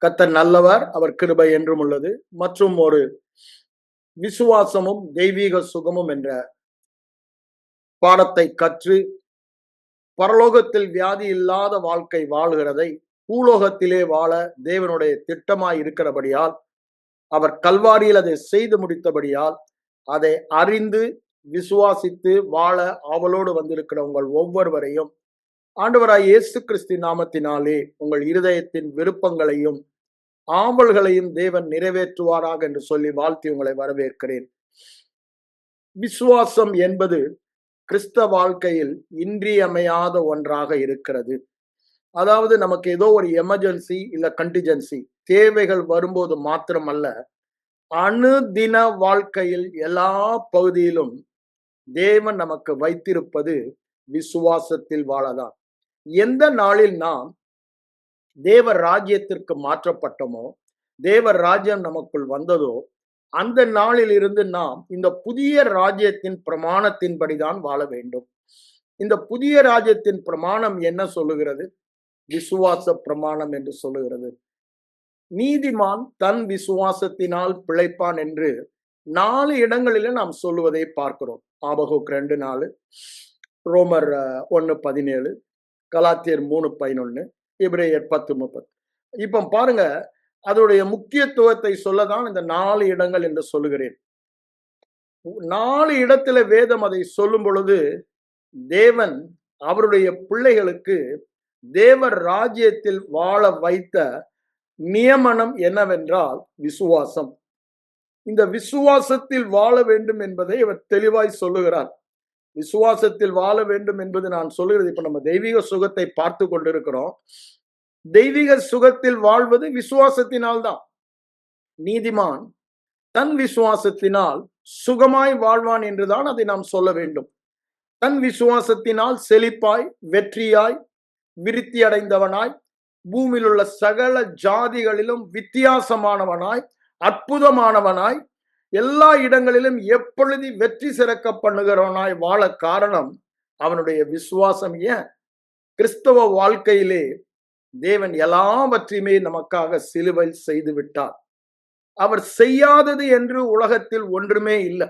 கர்த்தர் நல்லவர், அவர் கிருபை என்றும் உள்ளது. மற்றும் ஒரு விசுவாசமும் தெய்வீக சுகமும் என்ற பாடத்தை கற்று பரலோகத்தில் வியாதி இல்லாத வாழ்க்கை வாழ்கிறதை பூலோகத்திலே வாழ தேவனுடைய திட்டமாய் இருக்கிறபடியால், அவர் கல்வாரியில் அதை செய்து முடித்தபடியால், அதை அறிந்து விசுவாசித்து வாழ ஆவலோடு வந்திருக்கிற உங்கள் ஒவ்வொருவரையும் ஆண்டவராய் இயேசு கிறிஸ்து நாமத்தினாலே உங்கள் இருதயத்தின் விருப்பங்களையும் ஆவல்களையும் தேவன் நிறைவேற்றுவாராக என்று சொல்லி வாழ்த்தி உங்களை வரவேற்கிறேன். விசுவாசம் என்பது கிறிஸ்தவ வாழ்க்கையில் இன்றியமையாத ஒன்றாக இருக்கிறது. அதாவது நமக்கு ஏதோ ஒரு எமர்ஜென்சி இல்ல கண்டிஜென்சி தேவைகள் வரும்போது மாத்திரமல்ல, அனுதின வாழ்க்கையில் எல்லா பகுதியிலும் தேவன் நமக்கு வைத்திருப்பது விசுவாசத்தில் வாழதான். எந்த நாளில் நாம் தேவ ராஜ்யத்திற்கு மாற்றப்பட்டோமோ, தேவ ராஜ்யம் நமக்குள் வந்ததோ, அந்த நாளில் இருந்து நாம் இந்த புதிய ராஜ்யத்தின் பிரமாணத்தின்படிதான் வாழ வேண்டும். இந்த புதிய ராஜ்யத்தின் பிரமாணம் என்ன சொல்லுகிறது? விசுவாச பிரமாணம் என்று சொல்லுகிறது. நீதிமான் தன் விசுவாசத்தினால் பிழைப்பான் என்று 4 இடங்களில நாம் சொல்லுவதை பார்க்கிறோம். ஆபகுக் 2:4, ரோமர் 1:17, கலாத்தியர் 3:11, எபிரேயர் 10:30. இப்ப பாருங்க, அதோடைய முக்கியத்துவத்தை சொல்லதான் இந்த 4 இடங்கள் என்று சொல்லுகிறேன். 4 இடத்துல வேதம் அதை சொல்லும் பொழுது, தேவன் அவருடைய பிள்ளைகளுக்கு தேவ ராஜ்யத்தில் வாழ வைத்த நியமனம் என்னவென்றால் விசுவாசம். இந்த விசுவாசத்தில் வாழ வேண்டும் என்பதை அவர் தெளிவாய் சொல்லுகிறார். விசுவாசத்தில் வாழ வேண்டும் என்பது நான் சொல்லுகிறது. இப்ப நம்ம தெய்வீக சுகத்தை பார்த்து கொண்டிருக்கிறோம். தெய்வீக சுகத்தில் வாழ்வது விசுவாசத்தினால் தான். நீதிமான் தன் விசுவாசத்தினால் சுகமாய் வாழ்வான் என்றுதான் அதை நாம் சொல்ல வேண்டும். தன் விசுவாசத்தினால் செழிப்பாய், வெற்றியாய், விருத்தி அடைந்தவனாய், பூமியில் உள்ள சகல ஜாதிகளிலும் வித்தியாசமானவனாய், அற்புதமானவனாய், எல்லா இடங்களிலும் எப்பொழுது வெற்றி சிறக்க பண்ணுகிறவனாய் வாழ காரணம் அவனுடைய விசுவாசம். ஏன்? கிறிஸ்தவ வாழ்க்கையிலே தேவன் எல்லாவற்றையுமே நமக்காக சிலுவையில் செய்து விட்டார். அவர் செய்யாதது என்று உலகத்தில் ஒன்றுமே இல்லை.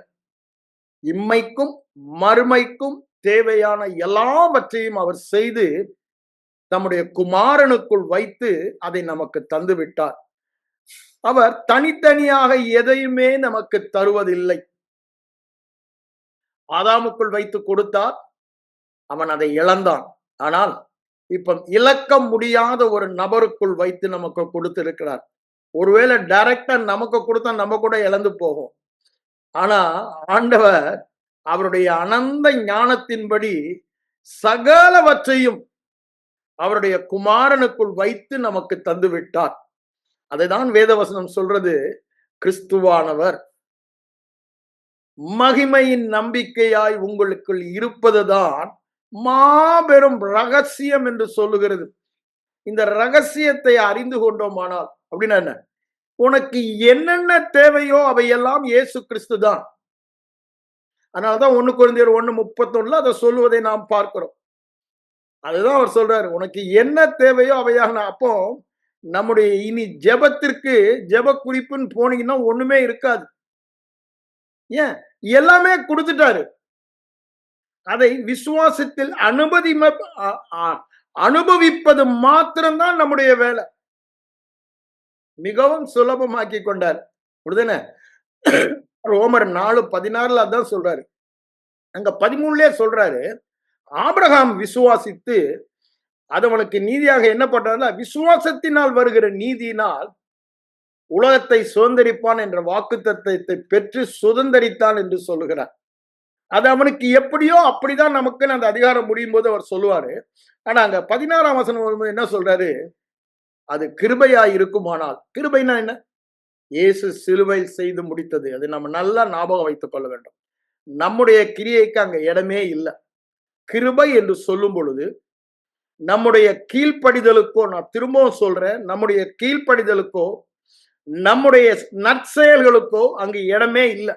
இம்மைக்கும் மறுமைக்கும் தேவையான எல்லாவற்றையும் அவர் செய்து நம்முடைய குமாரனுக்குள் வைத்து அதை நமக்கு தந்து விட்டார். அவர் தனித்தனியாக எதையுமே நமக்கு தருவதில்லை. ஆதாமுக்குள் வைத்து கொடுத்தார், அவன் அதை இழந்தான். ஆனால் இப்ப இழக்க முடியாத ஒரு நபருக்குள் வைத்து நமக்கு கொடுத்திருக்கிறார். ஒருவேளை டைரக்டா நமக்கு கொடுத்தா நம்ம கூட இழந்து போகும். ஆனா ஆண்டவர் அவருடைய அனந்த ஞானத்தின்படி சகலவற்றையும் அவருடைய குமாரனுக்குள் வைத்து நமக்கு தந்து விட்டார். அதைதான் வேதவசனம் சொல்றது. கிறிஸ்துவானவர் மகிமையின் நம்பிக்கையாய் உங்களுக்குள் இருப்பதுதான் மாபெரும் ரகசியம் என்று சொல்லுகிறது. இந்த ரகசியத்தை அறிந்து கொண்டோமானால் அப்படின்னா என்ன? உனக்கு என்னென்ன தேவையோ அவையெல்லாம் இயேசு கிறிஸ்து தான். அதனாலதான் 1 கொரிந்தியர் 1:31 அதை சொல்லுவதை நாம் பார்க்கிறோம். அதுதான் அவர் சொல்றாரு, உனக்கு என்ன தேவையோ அவையாக. அப்போ நம்முடைய இனி ஜெபத்திற்கு ஜெப குறிப்புன்னு போனீங்கன்னா ஒண்ணுமே இருக்காது. ஏன்? எல்லாமே கொடுத்துட்டாரு. அதை விசுவாசத்தில் அனுபவிப்பது மாத்திரம்தான் நம்முடைய வேலை. மிகவும் சுலபமாக்கி கொண்டார். அப்படிதானே? ரோமர் 4:16 அதான் சொல்றாரு. அங்க 13 சொல்றாரு, ஆபிரகாம் விசுவாசித்து அது அவனுக்கு நீதியாக என்ன பண்றாருன்னா, விசுவாசத்தினால் வருகிற நீதியினால் உலகத்தை சுதந்திரிப்பான் என்ற வாக்குத்தத்தத்தை பெற்று சுதந்திரித்தான் என்று சொல்லுகிறார். அது அவனுக்கு எப்படியோ அப்படிதான் நமக்கு அந்த அதிகாரம் முடியும் போது அவர் சொல்லுவாரு. ஆனா அங்க 16ஆம் வசனம் வரும்போது என்ன சொல்றாரு? அது கிருபையாய் இருக்குமானால். கிருபைனா என்ன? இயேசு சிலுவையில் செய்து முடித்தது. அது நம்ம நல்லா ஞாபகம் வைத்துக் கொள்ள வேண்டும். நம்முடைய கிரியைக்கு அங்க இடமே இல்லை. கிருபை என்று சொல்லும் பொழுது நம்முடைய கீழ்ப்படிதலுக்கோ, நான் திரும்பவும் சொல்றேன், நம்முடைய கீழ்ப்படிதலுக்கோ நம்முடைய நற்செயல்களுக்கோ அங்கு இடமே இல்லை.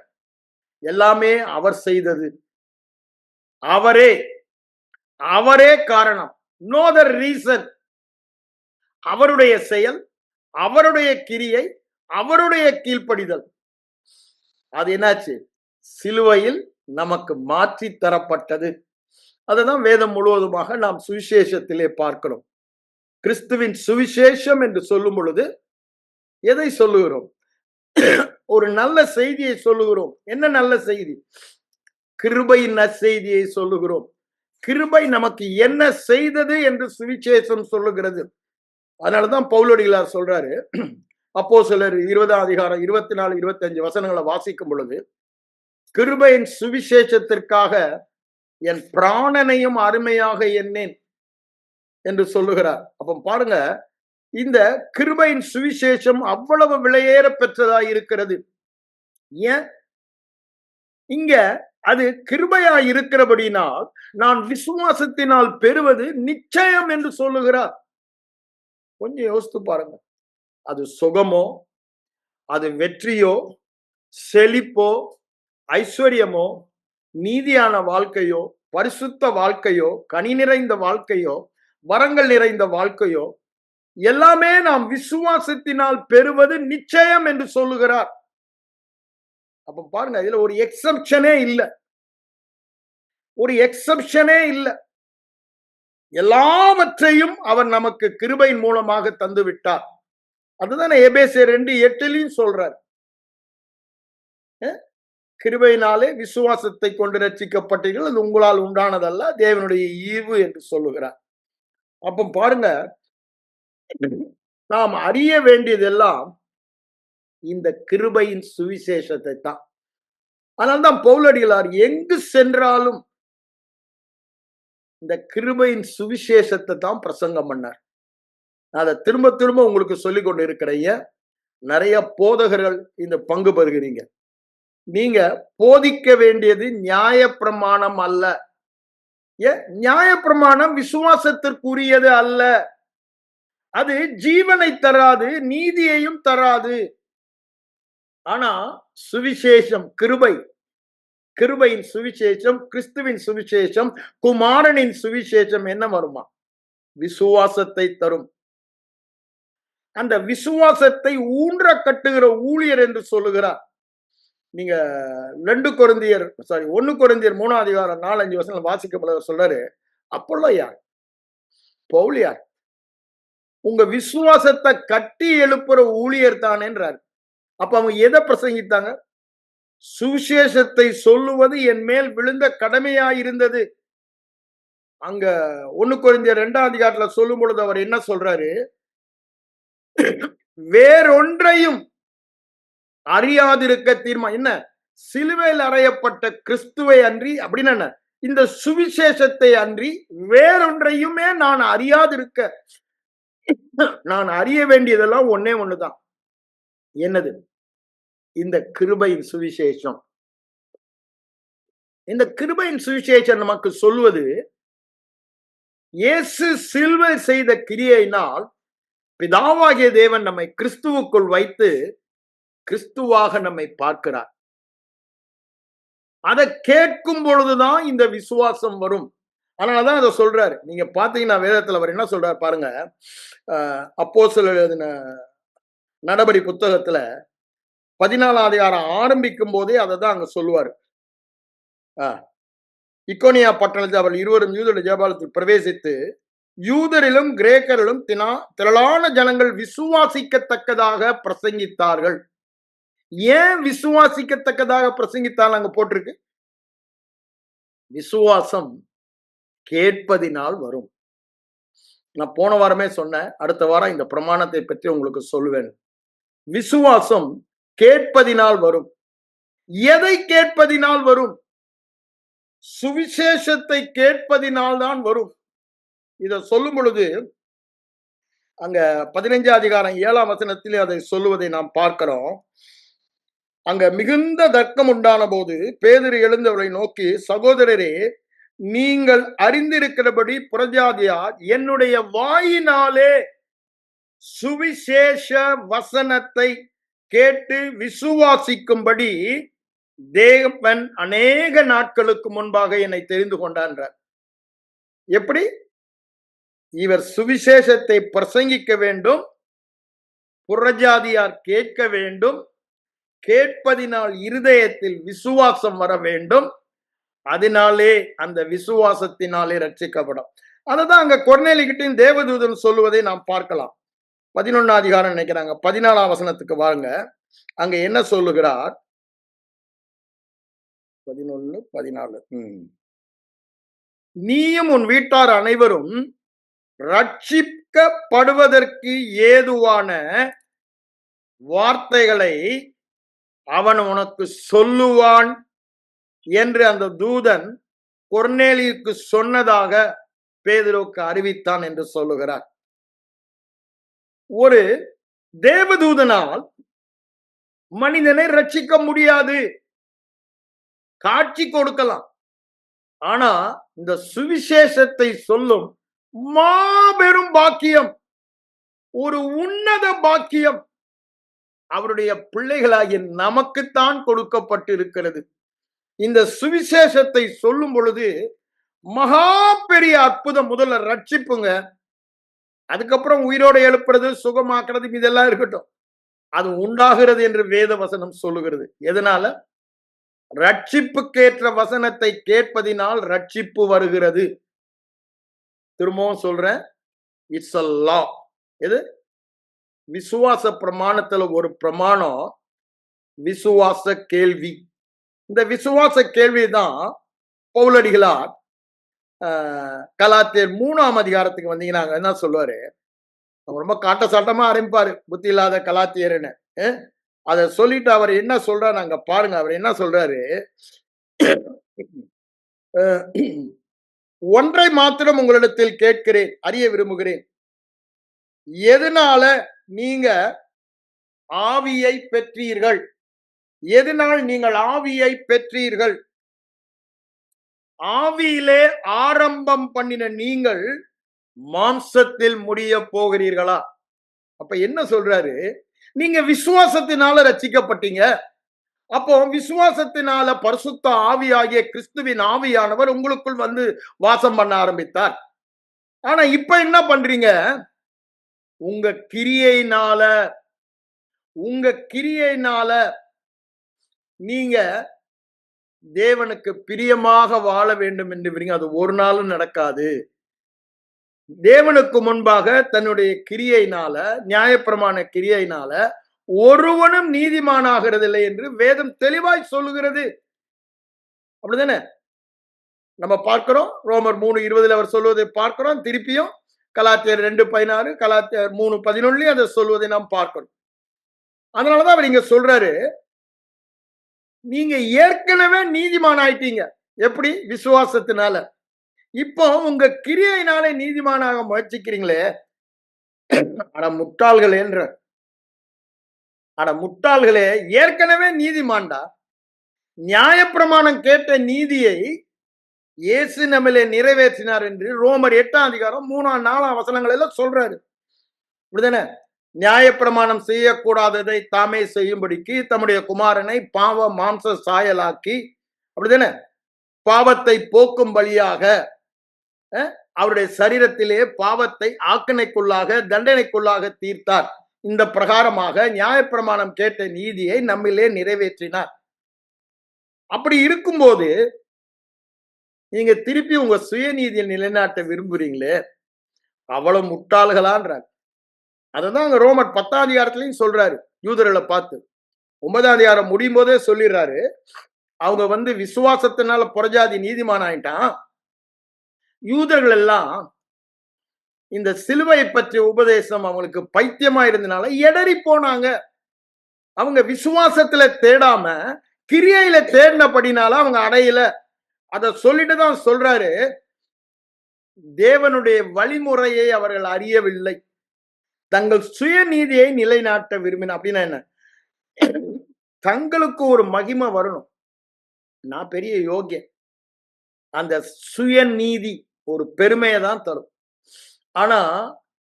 எல்லாமே அவர் செய்தது. அவரே காரணம். No the reason. அவருடைய செயல், அவருடைய கிரியை, அவருடைய கீழ்ப்படிதல். அது என்னாச்சு? சிலுவையில் நமக்கு மாற்றி தரப்பட்டது. அதுதான் வேதம் முழுவதுமாக நாம் சுவிசேஷத்திலே பார்க்கிறோம். கிறிஸ்துவின் சுவிசேஷம் என்று சொல்லும் பொழுது எதை சொல்லுகிறோம்? ஒரு நல்ல செய்தியை சொல்லுகிறோம். என்ன நல்ல செய்தி? கிருபையின் நற்செய்தியை சொல்லுகிறோம். கிருபை நமக்கு என்ன செய்தது என்று சுவிசேஷம் சொல்லுகிறது. அதனாலதான் பவுலடிகளார் சொல்றாரு, அப்போஸ்தலர் 20ஆம் அதிகாரம் 24, 25 வசனங்களை வாசிக்கும் பொழுது, கிருபையின் சுவிசேஷத்திற்காக என் பிராணனையும் அருமையாக எண்ணேன் என்று சொல்லுகிறார். அப்ப பாருங்க, இந்த கிருபையின் சுவிசேஷம் அவ்வளவு விலையேற பெற்றதாய் இருக்கிறது. ஏன்? இங்க அது கிருபையாய் இருக்கிறபடினால் நான் விசுவாசத்தினால் பெறுவது நிச்சயம் என்று சொல்லுகிறார். கொஞ்சம் யோசித்து பாருங்க. அது சுகமோ, அது வெற்றியோ, செழிப்போ, ஐஸ்வர்யமோ, நீதியான வாழ்க்கையோ, பரிசுத்த வாழ்க்கையோ, கனி நிறைந்த வாழ்க்கையோ, வரங்கள் நிறைந்த வாழ்க்கையோ, எல்லாமே நாம் விசுவாசத்தினால் பெறுவது நிச்சயம் என்று சொல்லுகிறார். அப்ப பாருங்க, இதுல ஒரு எக்ஸப்ஷனே இல்ல. ஒரு எக்ஸப்ஷனே இல்ல. எல்லாவற்றையும் அவர் நமக்கு கிருபையின் மூலமாக தந்து விட்டார். அதுதானே எபேசியர் 2:8 சொல்றார். கிருபையினாலே விசுவாசத்தை கொண்டு ரட்சிக்கப்பட்டீர்கள், அது உங்களால் உண்டானதல்ல, தேவனுடைய ஈவு என்று சொல்லுகிறார். அப்ப பாருங்க, நாம் அறிய வேண்டியதெல்லாம் இந்த கிருபையின் சுவிசேஷத்தை தான். அதனால்தான் பவுலடிகளார் எங்கு சென்றாலும் இந்த கிருபையின் சுவிசேஷத்தை தான் பிரசங்கம் பண்ணார். அதை திரும்ப திரும்ப உங்களுக்கு சொல்லிக் கொண்டு இருக்கிறீங்க. நிறைய போதகர்கள் இந்த பங்கு பெறுகிறீங்க. நீங்க போதிக்க வேண்டியது நியாயப்பிரமாணம் அல்ல. நியாயப்பிரமாணம் விசுவாசத்திற்குரியது அல்ல. அது ஜீவனை தராது, நீதியையும் தராது. ஆனா சுவிசேஷம், கிருபை, கிருபையின் சுவிசேஷம், கிறிஸ்துவின் சுவிசேஷம், குமாரனின் சுவிசேஷம் என்ன வருமா? விசுவாசத்தை தரும். அந்த விசுவாசத்தை ஊன்ற கட்டுகிற ஊழியர் என்று சொல்லுகிறார். நீங்க 1 கொரிந்தியர் 3ஆம் அதிகாரம் 4-5 வசனம் வாசிக்க சொல்றாரு, அப்போல்லோ யார்? பவுல் யார்? உங்க விசுவாசத்தை கட்டி எழுப்புற ஊழியர் தானேன்றார். அப்ப அவங்க எதை பிரசங்கித்தாங்க? சுவிசேஷத்தை சொல்லுவது என் மேல் விழுந்த கடமையாயிருந்தது. அங்க 1 கொரிந்தியர் 2ஆம் அதிகாரத்துல சொல்லும் பொழுது அவர் என்ன சொல்றாரு? வேறொன்றையும் அறியாதிருக்க தீர்மானம். என்ன? சிலுவையில் அறையப்பட்ட கிறிஸ்துவை அன்றி, அப்படின்னு என்ன, இந்த சுவிசேஷத்தை அன்றி வேறொன்றையுமே நான் அறியாதிருக்க. நான் அறிய வேண்டியதெல்லாம் ஒன்னே ஒண்ணுதான். என்னது? இந்த கிருபையின் சுவிசேஷம். இந்த கிருபையின் சுவிசேஷம் நமக்கு சொல்வது, இயேசு சிலுவை செய்த கிரியையினால் பிதாவாகிய தேவன் நம்மை கிறிஸ்துவுக்குள் வைத்து கிறிஸ்துவாக நம்மை பார்க்கிறார். அதை கேட்கும் பொழுதுதான் இந்த விசுவாசம் வரும். அதனாலதான் அதை சொல்றாரு. நீங்க பாத்தீங்கன்னா வேதத்துல அவர் என்ன சொல்றாரு பாருங்க. அப்போஸ்தலர் எழுதின நடபடி புத்தகத்துல 14ஆம் அதிகாரம் ஆரம்பிக்கும் போதே அதை தான் அங்க சொல்லுவாரு. இக்கோனியா பட்டணத்தில் அவள் இருவரும் யூதருடைய ஜெபலத்தில் பிரவேசித்து யூதரிலும் கிரேக்கரிலும் திரளான ஜனங்கள் விசுவாசிக்கத்தக்கதாக பிரசங்கித்தார்கள். ஏன் விசுவாசிக்கத்தக்கதாக பிரசங்கித்தால் அங்க போட்டிருக்கு? விசுவாசம் கேட்பதினால் வரும். நான் போன வாரமே சொன்னேன், அடுத்த வாரம் இந்த பிரமாணத்தை பற்றி உங்களுக்கு சொல்லுவேன். விசுவாசம் கேட்பதினால் வரும். எதை கேட்பதினால் வரும்? சுவிசேஷத்தை கேட்பதினால் தான் வரும். இத சொல்லும் பொழுது அங்க 15ஆம் அதிகாரம் 7ஆம் வசனத்திலே அதை சொல்லுவதை நாம் பார்க்கிறோம். அங்க மிகுந்த தர்க்கம் உண்டான போது பேதுரு எழுந்தவரை நோக்கி, சகோதரரே, நீங்கள் அறிந்திருக்கிறபடி புறஜாதியார் என்னுடைய வாயினாலே சுவிசேஷ வசனத்தை கேட்டு விசுவாசிக்கும்படி தேவன் அநேக நாட்களுக்கு முன்பாக என்னை தெரிந்து கொண்டார். எப்படி? இவர் சுவிசேஷத்தை பிரசங்கிக்க வேண்டும், புறஜாதியார் கேட்க வேண்டும், கேட்பதினால் இருதயத்தில் விசுவாசம் வர வேண்டும், அதனாலே அந்த விசுவாசத்தினாலே ரட்சிக்கப்படும். அததான் அங்க கொர்நேலியுகிட்டையும் தேவதூதன் சொல்லுவதை நாம் பார்க்கலாம். 11 அதிகாரம் நினைக்கிறாங்க, 14 வசனத்துக்கு வாங்க. அங்க என்ன சொல்லுகிறார்? 11, 14. நீயும் உன் வீட்டார் அனைவரும் ரட்சிக்கப்படுவதற்கு ஏதுவான வார்த்தைகளை அவன் உனக்கு சொல்லுவான் என்று அந்த தூதன் கொர்நேலியுக்கு சொன்னதாக பேதுருவுக்கு அறிவித்தான் என்று சொல்லுகிறார். ஒரு தேவதூதனால் மனிதனை ரட்சிக்க முடியாது. காட்சி கொடுக்கலாம், ஆனா இந்த சுவிசேஷத்தை சொல்லும் மாபெரும் பாக்கியம், ஒரு உன்னத பாக்கியம் அவருடைய பிள்ளைகளாகிய நமக்குத்தான் கொடுக்கப்பட்டிருக்கிறது. இந்த சுவிசேஷத்தை சொல்லும் பொழுது மகா பெரிய அற்புதம். முதல்ல ரட்சிப்புங்க, அதுக்கப்புறம் உயிரோடு எழுப்புறது, சுகமாக்குறது, இதெல்லாம் இருக்கட்டும், அது உண்டாகிறது என்று வேத வசனம் சொல்லுகிறது. எதனால? ரட்சிப்புக்கேற்ற வசனத்தை கேட்பதினால் ரட்சிப்பு வருகிறது. திரும்பவும் சொல்றேன், இட்ஸ் a law. எது? விசுவாச பிரமாணத்துல ஒரு பிரமாணம் விசுவாச கேள்வி. இந்த விசுவாச கேள்விதான் பவுலடிகளார் கலாத்தியர் 3ஆம் அதிகாரத்துக்கு வந்தீங்கன்னா என்ன சொல்லுவாரு? ரொம்ப காட்ட சாட்டமா ஆரம்பிப்பாரு, புத்தி இல்லாத கலாத்தியர்னு. அதை சொல்லிட்டு அவர் என்ன சொல்றாரு அங்க பாருங்க. அவர் என்ன சொல்றாரு? ஒன்றை மாத்திரம் உங்களிடத்தில் கேட்கிறேன், அறிய விரும்புகிறேன். எதனால நீங்க ஆவியை பெற்றீர்கள்? எதனால் நீங்கள் ஆவியை பெற்றீர்கள்? ஆவியிலே ஆரம்பம் பண்ணின நீங்கள் மாம்சத்தில் முடிய போகிறீர்களா? அப்ப என்ன சொல்றாரு? நீங்க விசுவாசத்தினால ரட்சிக்கப்பட்டீங்க. அப்போ விசுவாசத்தினால பரிசுத்த ஆவியாகிய கிறிஸ்துவின் ஆவியானவர் உங்களுக்குள் வந்து வாசம் பண்ண ஆரம்பித்தார். ஆனா இப்ப என்ன பண்றீங்க? உங்க கிரியையினால நீங்க தேவனுக்கு பிரியமாக வாழ வேண்டும் என்று அது ஒரு நாளும் நடக்காது. தேவனுக்கு முன்பாக தன்னுடைய கிரியையினால, நியாயப்பிரமாண கிரியையினால ஒருவனும் நீதிமானாகிறதில்லை என்று வேதம் தெளிவாய் சொல்லுகிறது. அப்படிதானே நம்ம பார்க்கிறோம். ரோமர் 3:20 அவர் சொல்வதை பார்க்கிறோம். திருப்பியும் கலாத்தியர் 2:16, கலாத்தியர் 3:11 அதை சொல்வதை நாம் பார்க்கிறோம். அதனாலதான் அவர் இங்க சொல்றாரு, நீங்க ஏற்கனவே நீதிமான் ஆயிட்டீங்க. எப்படி? விசுவாசத்தினால. இப்போ உங்க கிரியையினாலே நீதிமானாக முயற்சிக்கிறீங்களே, அட முட்டாள்களே என்ற, அட முட்டாள்களே, ஏற்கனவே நீதிமான்டா. நியாயப்பிரமாணம் கேட்ட நீதியை இயேசு நம்மளே நிறைவேற்றினார் என்று ரோமர் 8ஆம் அதிகாரம் 3ஆம் 4ஆம் வசனங்கள் எல்லாம் சொல்றாரு. அப்படிதானே? நியாயப்பிரமாணம் செய்யக்கூடாததை தாமே செய்யும்படிக்கு தம்முடைய குமாரனை பாவ மாம்ச சாயலாக்கி, அப்படிதானே, பாவத்தை போக்கும் பலியாக அவருடைய சரீரத்திலே பாவத்தை ஆக்கினைக்குள்ளாக தண்டனைக்குள்ளாக தீர்த்தார். இந்த பிரகாரமாக நியாயப்பிரமாணம் கேட்ட நீதியை நம்மிலே நிறைவேற்றினார். அப்படி இருக்கும்போது நீங்க திருப்பி உங்க சுயநீதியை நிலைநாட்ட விரும்புறீங்களே, அவ்வளவு முட்டாள்களான்றார். அததான் அங்க ரோமர் 10ஆம் அதிகாரத்திலையும் சொல்றாரு யூதர்களை பார்த்து. 9ஆம் அதிகாரம் முடியும் போதே சொல்லிடுறாரு, அவங்க வந்து விசுவாசத்தினால புறஜாதி நீதிமான் ஆயிட்டான். யூதர்கள் எல்லாம் இந்த சிலுவையை பற்றிய உபதேசம் அவங்களுக்கு பைத்தியமா இருந்தனால எடறி போனாங்க. அவங்க விசுவாசத்துல தேடாம கிரியையில தேடினபடினால அவங்க அடையல. அத சொல்லிட்டு தான் சொல்றாரு, தேவனுடைய வழிமுறையை அவர்கள் அறியவில்லை, தங்கள் சுயநீதியை நிலைநாட்ட விரும்பின. அப்படின்னா என்ன? தங்களுக்கு ஒரு மகிமை வரணும், நான் பெரிய யோகியன், அந்த சுயநீதி ஒரு பெருமையை தான் தரும். ஆனா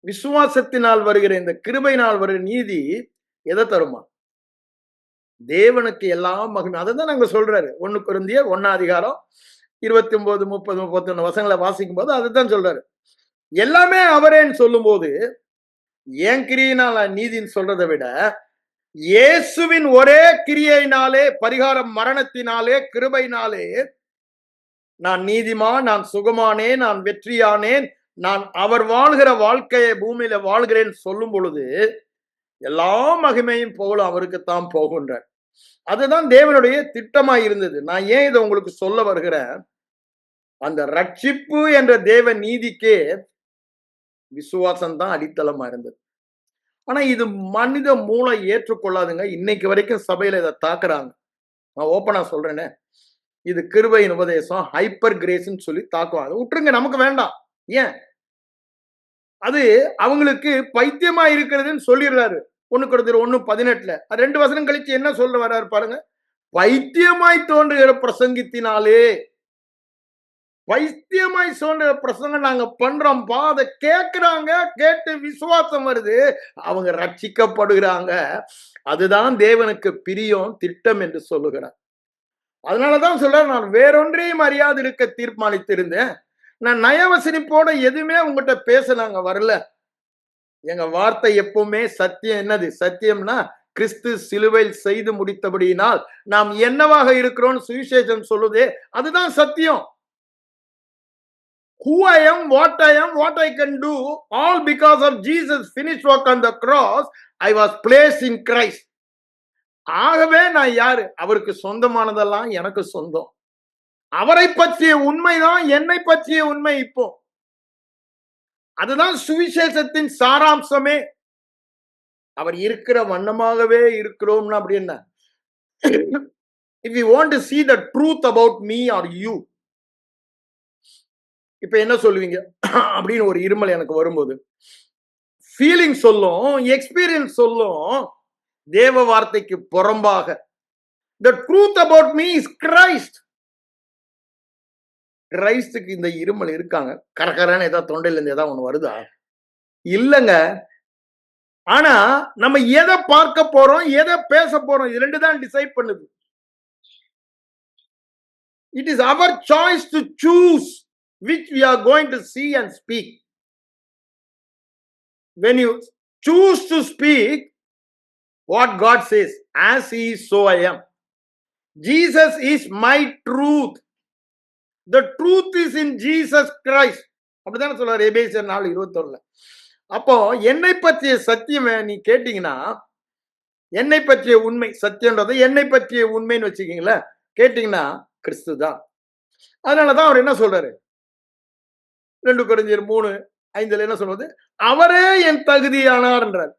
விசுவாசத்தினால் வருகிற இந்த கிருபையினால் வருகிற நீதி எதை தருமா? தேவனுக்கு எல்லாம் மகிமை. அதை தான் நாங்க சொல்றாரு. 1 கொரிந்தியர் 1ஆம் அதிகாரம் 29, 30, 31 வசனங்களை வாசிக்கும் போது அதுதான் சொல்றாரு. எல்லாமே அவரேன்னு சொல்லும் போது என் கிரியினால் நான் நீதின்னு சொல்றதை விட இயேசுவின் ஒரே கிரியையினாலே, பரிகாரம் மரணத்தினாலே, கிருபையினாலே நான் நீதிமான், நான் சுகமானேன், நான் வெற்றியானேன், நான் அவர் வாழ்கிற வாழ்க்கையை பூமியில வாழ்கிறேன் சொல்லும் பொழுது எல்லா மகிமையும் புகழும் அவருக்குத்தான் போகின்றார். அதுதான் தேவனுடைய திட்டமாய் இருந்தது. நான் ஏன் இதை உங்களுக்கு சொல்ல வருகிறேன், அந்த ரட்சிப்பு என்ற தேவ நீதிக்கே விசுவாசம் தான் அடித்தளமா இருந்தது. ஆனா இது மனித மூளை ஏற்றுக்கொள்ளாதுங்க. இன்னைக்கு வரைக்கும் சபையில இதை தாக்குறாங்க. நான் ஓப்பனா சொல்றேனே, இது கிருபையின் உபதேசம், ஹைப்பர் கிரேஸ்ன்னு சொல்லி தாக்குவாங்க. விட்டுருங்க, நமக்கு வேண்டாம். ஏன்? அது அவங்களுக்கு பைத்தியமா இருக்கிறதுன்னு சொல்லிடுறாரு. 1 Corinthians 1:18. 2 வசனம் கழிச்சு என்ன சொல்ல வர்றாரு பாருங்க. பைத்தியமாய் தோன்றுகிற பிரசங்கித்தினாலே, பைத்தியமாய் தோன்றுகிற பிரசங்கம் நாங்க பண்றோம்ப்பா. அதை கேட்கிறாங்க, கேட்டு விசுவாசம் வருது, அவங்க ரட்சிக்கப்படுகிறாங்க. அதுதான் தேவனுக்கு பிரியம், திட்டம் என்று சொல்லுகிறார். அதனாலதான் சொல்ற, நான் வேறொன்றையும் அறியாது இருக்க தீர்மானித்திருந்தேன். நான் நயவசனிப்போட எதுவுமே உங்ககிட்ட பேச நாங்க வரல. எங்க வார்த்தை எப்பவுமே சத்தியம். என்னது சத்தியம்னா, கிறிஸ்து சிலுவையில் செய்து முடித்தபடியினால் நாம் என்னவாக இருக்கிறோம் சுவிசேஷம் சொல்லுதே, அதுதான் சத்தியம். Who I am, what I can do, all because of Jesus' finished work on the cross. I was placed in Christ. ஆகவே நான் யாரு? அவருக்கு சொந்தமானதெல்லாம் எனக்கு சொந்தம். அவரை பற்றிய உண்மைதான் என்னை பற்றிய உண்மை. இப்போ அதுதான் சுவிசேஷத்தின் சாராம்சமே. அவர் இருக்கிற வண்ணமாகவே இருக்கிறோம்னா அப்படின்னா, if you want to see the truth about me or you, இப்ப என்ன சொல்லுவீங்க அப்படின்னு ஒரு இருமல் எனக்கு வரும்போது, ஃபீலிங் சொல்லும், எக்ஸ்பீரியன்ஸ் சொல்லும், தேவ வார்த்தைக்கு புறம்பாக. the truth about me is Christ. கிரைஸ்டுக்கு இந்த இருமல் இருக்காங்க. கரகரான ஏதாவது தொண்டையில இருந்து ஏதாவது ஒண்ணு வருதா? இல்லங்க. ஆனா நம்ம எதை பார்க்க போறோம், எதை பேச போறோம், இது ரெண்டு தான் டிசைட் பண்ணுது. It is our choice to choose which we are going to see and speak. When you choose to speak what God says, as he is, so I am. Jesus is my truth. The truth is in Jesus Christ. அப்படிதானே சொல்றாரு எபேசியர் 4:21. அப்போ என்னை பற்றிய சத்தியம் நீ கேட்டீங்கன்னா, என்னை பற்றிய உண்மை சத்தியன்றது என்னை பற்றிய உண்மைன்னு வச்சுக்கீங்களா, கேட்டீங்கன்னா கிறிஸ்து தான். அதனாலதான் அவர் என்ன சொல்றாரு, 2 Corinthians 3:5 என்ன சொல்றது, அவரே என் தகுதியானார் என்றார்.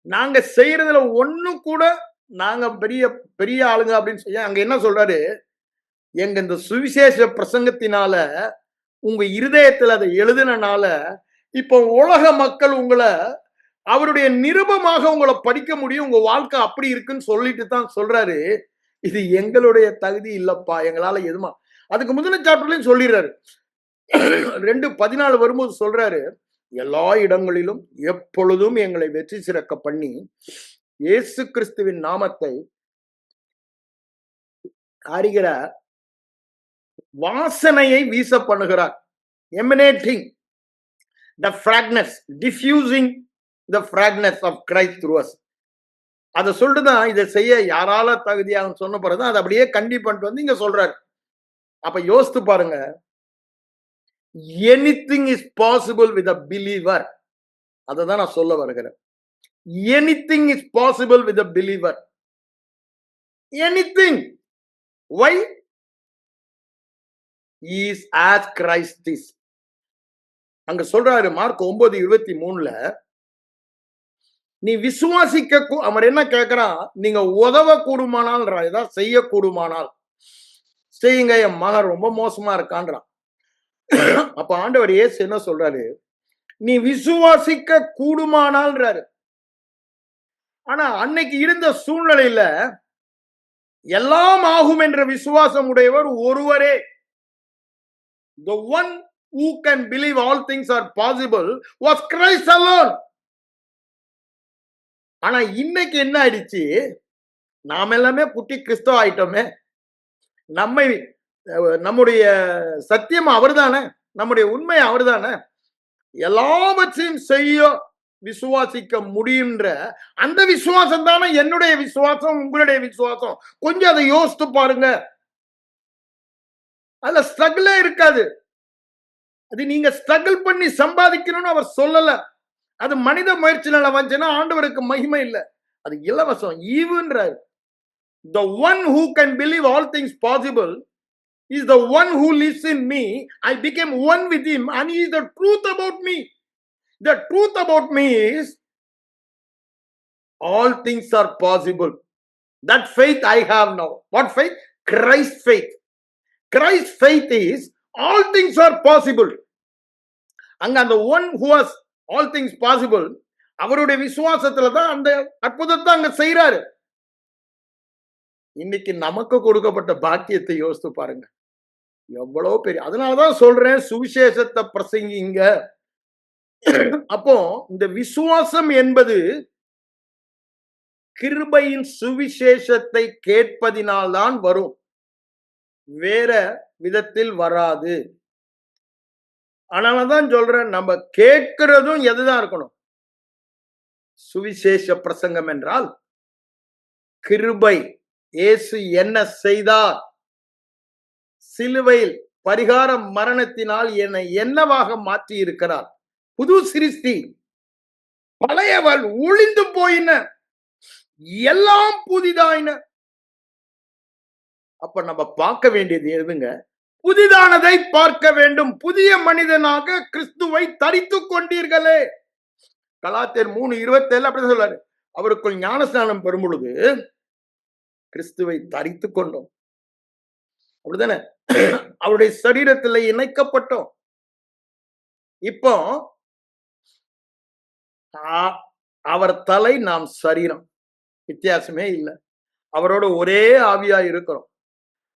நாங்க செய்யறதுல ஒண்ணு கூட நாங்க பெரிய பெரிய ஆளுங்க அப்படின்னு சொல்லி அங்க என்ன சொல்றாரு, எங்க இந்த சுவிசேஷ பிரசங்கத்தினால உங்க இருதயத்துல அதை எழுதினால இப்போ உலக மக்கள் உங்களை அவருடைய நிருபமாக உங்களை படிக்க முடியும். உங்க வாழ்க்கை அப்படி இருக்குன்னு சொல்லிட்டு தான் சொல்றாரு, இது எங்களுடைய தகுதி இல்லப்பா, எங்களால எதுமா. அதுக்கு முதல் சாப்டர்லயும் சொல்லிடுறாரு, 2:14 வரும்போது சொல்றாரு, எல்லா இடங்களிலும் எப்பொழுதும் எங்களை வெற்றி சிறக்க பண்ணி இயேசு கிறிஸ்துவின் நாமத்தை அறிகிற வாசனையை வீச பண்ணுகிறார். emanating the fragrance, diffusing the fragrance of Christ through us. அதை சொல்லிட்டுதான் இதை செய்ய யாரால தகுதியாக சொன்ன பிறகுதான் அதை அப்படியே கண்டிப்பா பண்ணிட்டு வந்து இங்க சொல்றாரு. அப்ப யோசித்து பாருங்க, anything is possible with a believer. அதை தான் நான் சொல்ல வருகிறேன். anything is possible with a believer. anything. why? is as Christ is. அங்க சொல்றாரு மார்க் 9:23, நீ விசுவாசிக்க, அவர் என்ன கேட்கிறான், நீங்க உதவ கூடுமானால், ஏதாவது செய்ய கூடுமானால் செய்யுங்க, என் மகன் ரொம்ப மோசமா இருக்கான்றான். அப்ப ஆண்டவர் இயேசு என்ன சொல்றாரு, நீ விசுவாசிக்க கூடுமானால்ன்றாரு. ஆனா அன்னைக்கு இருந்த சூழ்நிலையில எல்லாம் ஆகும் என்ற விசுவாசம் உடையவர் ஒருவரே. The one who can believe all things are possible was Christ alone. ஆனா இன்னைக்கு என்ன ஆயிடுச்சு, நாம எல்லாமே குட்டி கிறிஸ்தவ ஆயிட்டோமே. நம்முடைய சத்தியம் அவர் தானே, நம்முடைய உண்மை அவர் தானே. எல்லாவற்றையும் செய்ய விசுவாசிக்க முடியுன்ற அந்த விசுவாசம் தானே என்னுடைய விசுவாசம், உங்களுடைய விசுவாசம். கொஞ்சம் அதை யோசித்து பாருங்க. அதுல ஸ்ட்ரகிளே இருக்காது. அது நீங்க ஸ்ட்ரகிள் பண்ணி சம்பாதிக்கணும்னு அவர் சொல்லல. அது மனித முயற்சினால வந்துச்சுன்னா ஆண்டவருக்கு மகிமை இல்லை. அது இலவசம், ஈவுன்றார். The one who can believe all things possible is the one who lives in me. I became one with him and he is the truth about me. The truth about me is all things are possible. That faith I have now. What faith? Christ faith. Christ faith is all things are possible. அங்க அந்த one who has all things possible, அவருடைய விசுவாசத்துல தான் அந்த அற்புதத்தை அங்க செய்யறாரு. இன்னைக்கு நமக்கு கொடுக்கப்பட்ட பாக்கியத்தை யோசித்து பாருங்க, எவ்வளவு பெரிய. அதனாலதான் சொல்றேன், சுவிசேஷத்தை பிரசங்கிங்க. அப்போ இந்த விசுவாசம் என்பது கிருபையின் சுவிசேஷத்தை கேட்பதினால்தான் வரும், வேற விதத்தில் வராது. அதனாலதான் சொல்றேன், நம்ம கேட்கிறதும் எதுதான் இருக்கணும்? சுவிசேஷ பிரசங்கம் என்றால் கிருபை. இயேசு என்ன செய்தார்? சிலுவையில் பரிகார மரணத்தினால் என்னை என்னவாக மாற்றி இருக்கிறார்? புது சிருஷ்டி, பழையவள் ஒளிந்து போயின, எல்லாம் புதிதாயின. அப்ப நம்ம பார்க்க வேண்டியது எதுங்க? புதிதானதை பார்க்க வேண்டும். புதிய மனிதனாக கிறிஸ்துவை தரித்துக் கொண்டீர்களே. கலாத்தியர் 3:27 அப்படி சொல்றாரு. அவருக்குள் ஞானஸ்நானம் பெறும் பொழுது கிறிஸ்துவை தரித்துக் கொண்டோம். அப்படித்தானே? அவருடைய சரீரத்தில் இணைக்கப்பட்டோம். இப்போ அவர் தலை, நாம் சரீரம், வித்தியாசமே இல்லை. அவரோட ஒரே ஆவியா இருக்கிறோம்.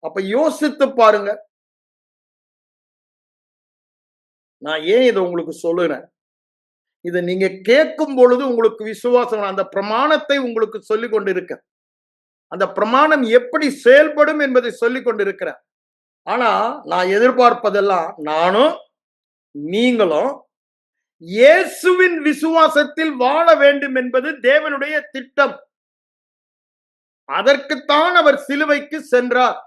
அப்ப யோசித்து பாருங்க. நான் ஏன் இதை உங்களுக்கு சொல்லுறேன்? இதை நீங்க கேட்கும் பொழுது உங்களுக்கு விசுவாசம், அந்த பிரமாணத்தை உங்களுக்கு சொல்லிக் கொண்டிருக்க, அந்த பிரமாணம் எப்படி செயல்படும் என்பதை சொல்லிக் கொண்டிருக்கிறேன். ஆனா நான் எதிர்பார்ப்பதெல்லாம், நானும் நீங்களும் இயேசுவின் விசுவாசத்தில் வாழ வேண்டும் என்பது தேவனுடைய திட்டம். அதற்குத்தான் அவர் சிலுவைக்கு சென்றார்.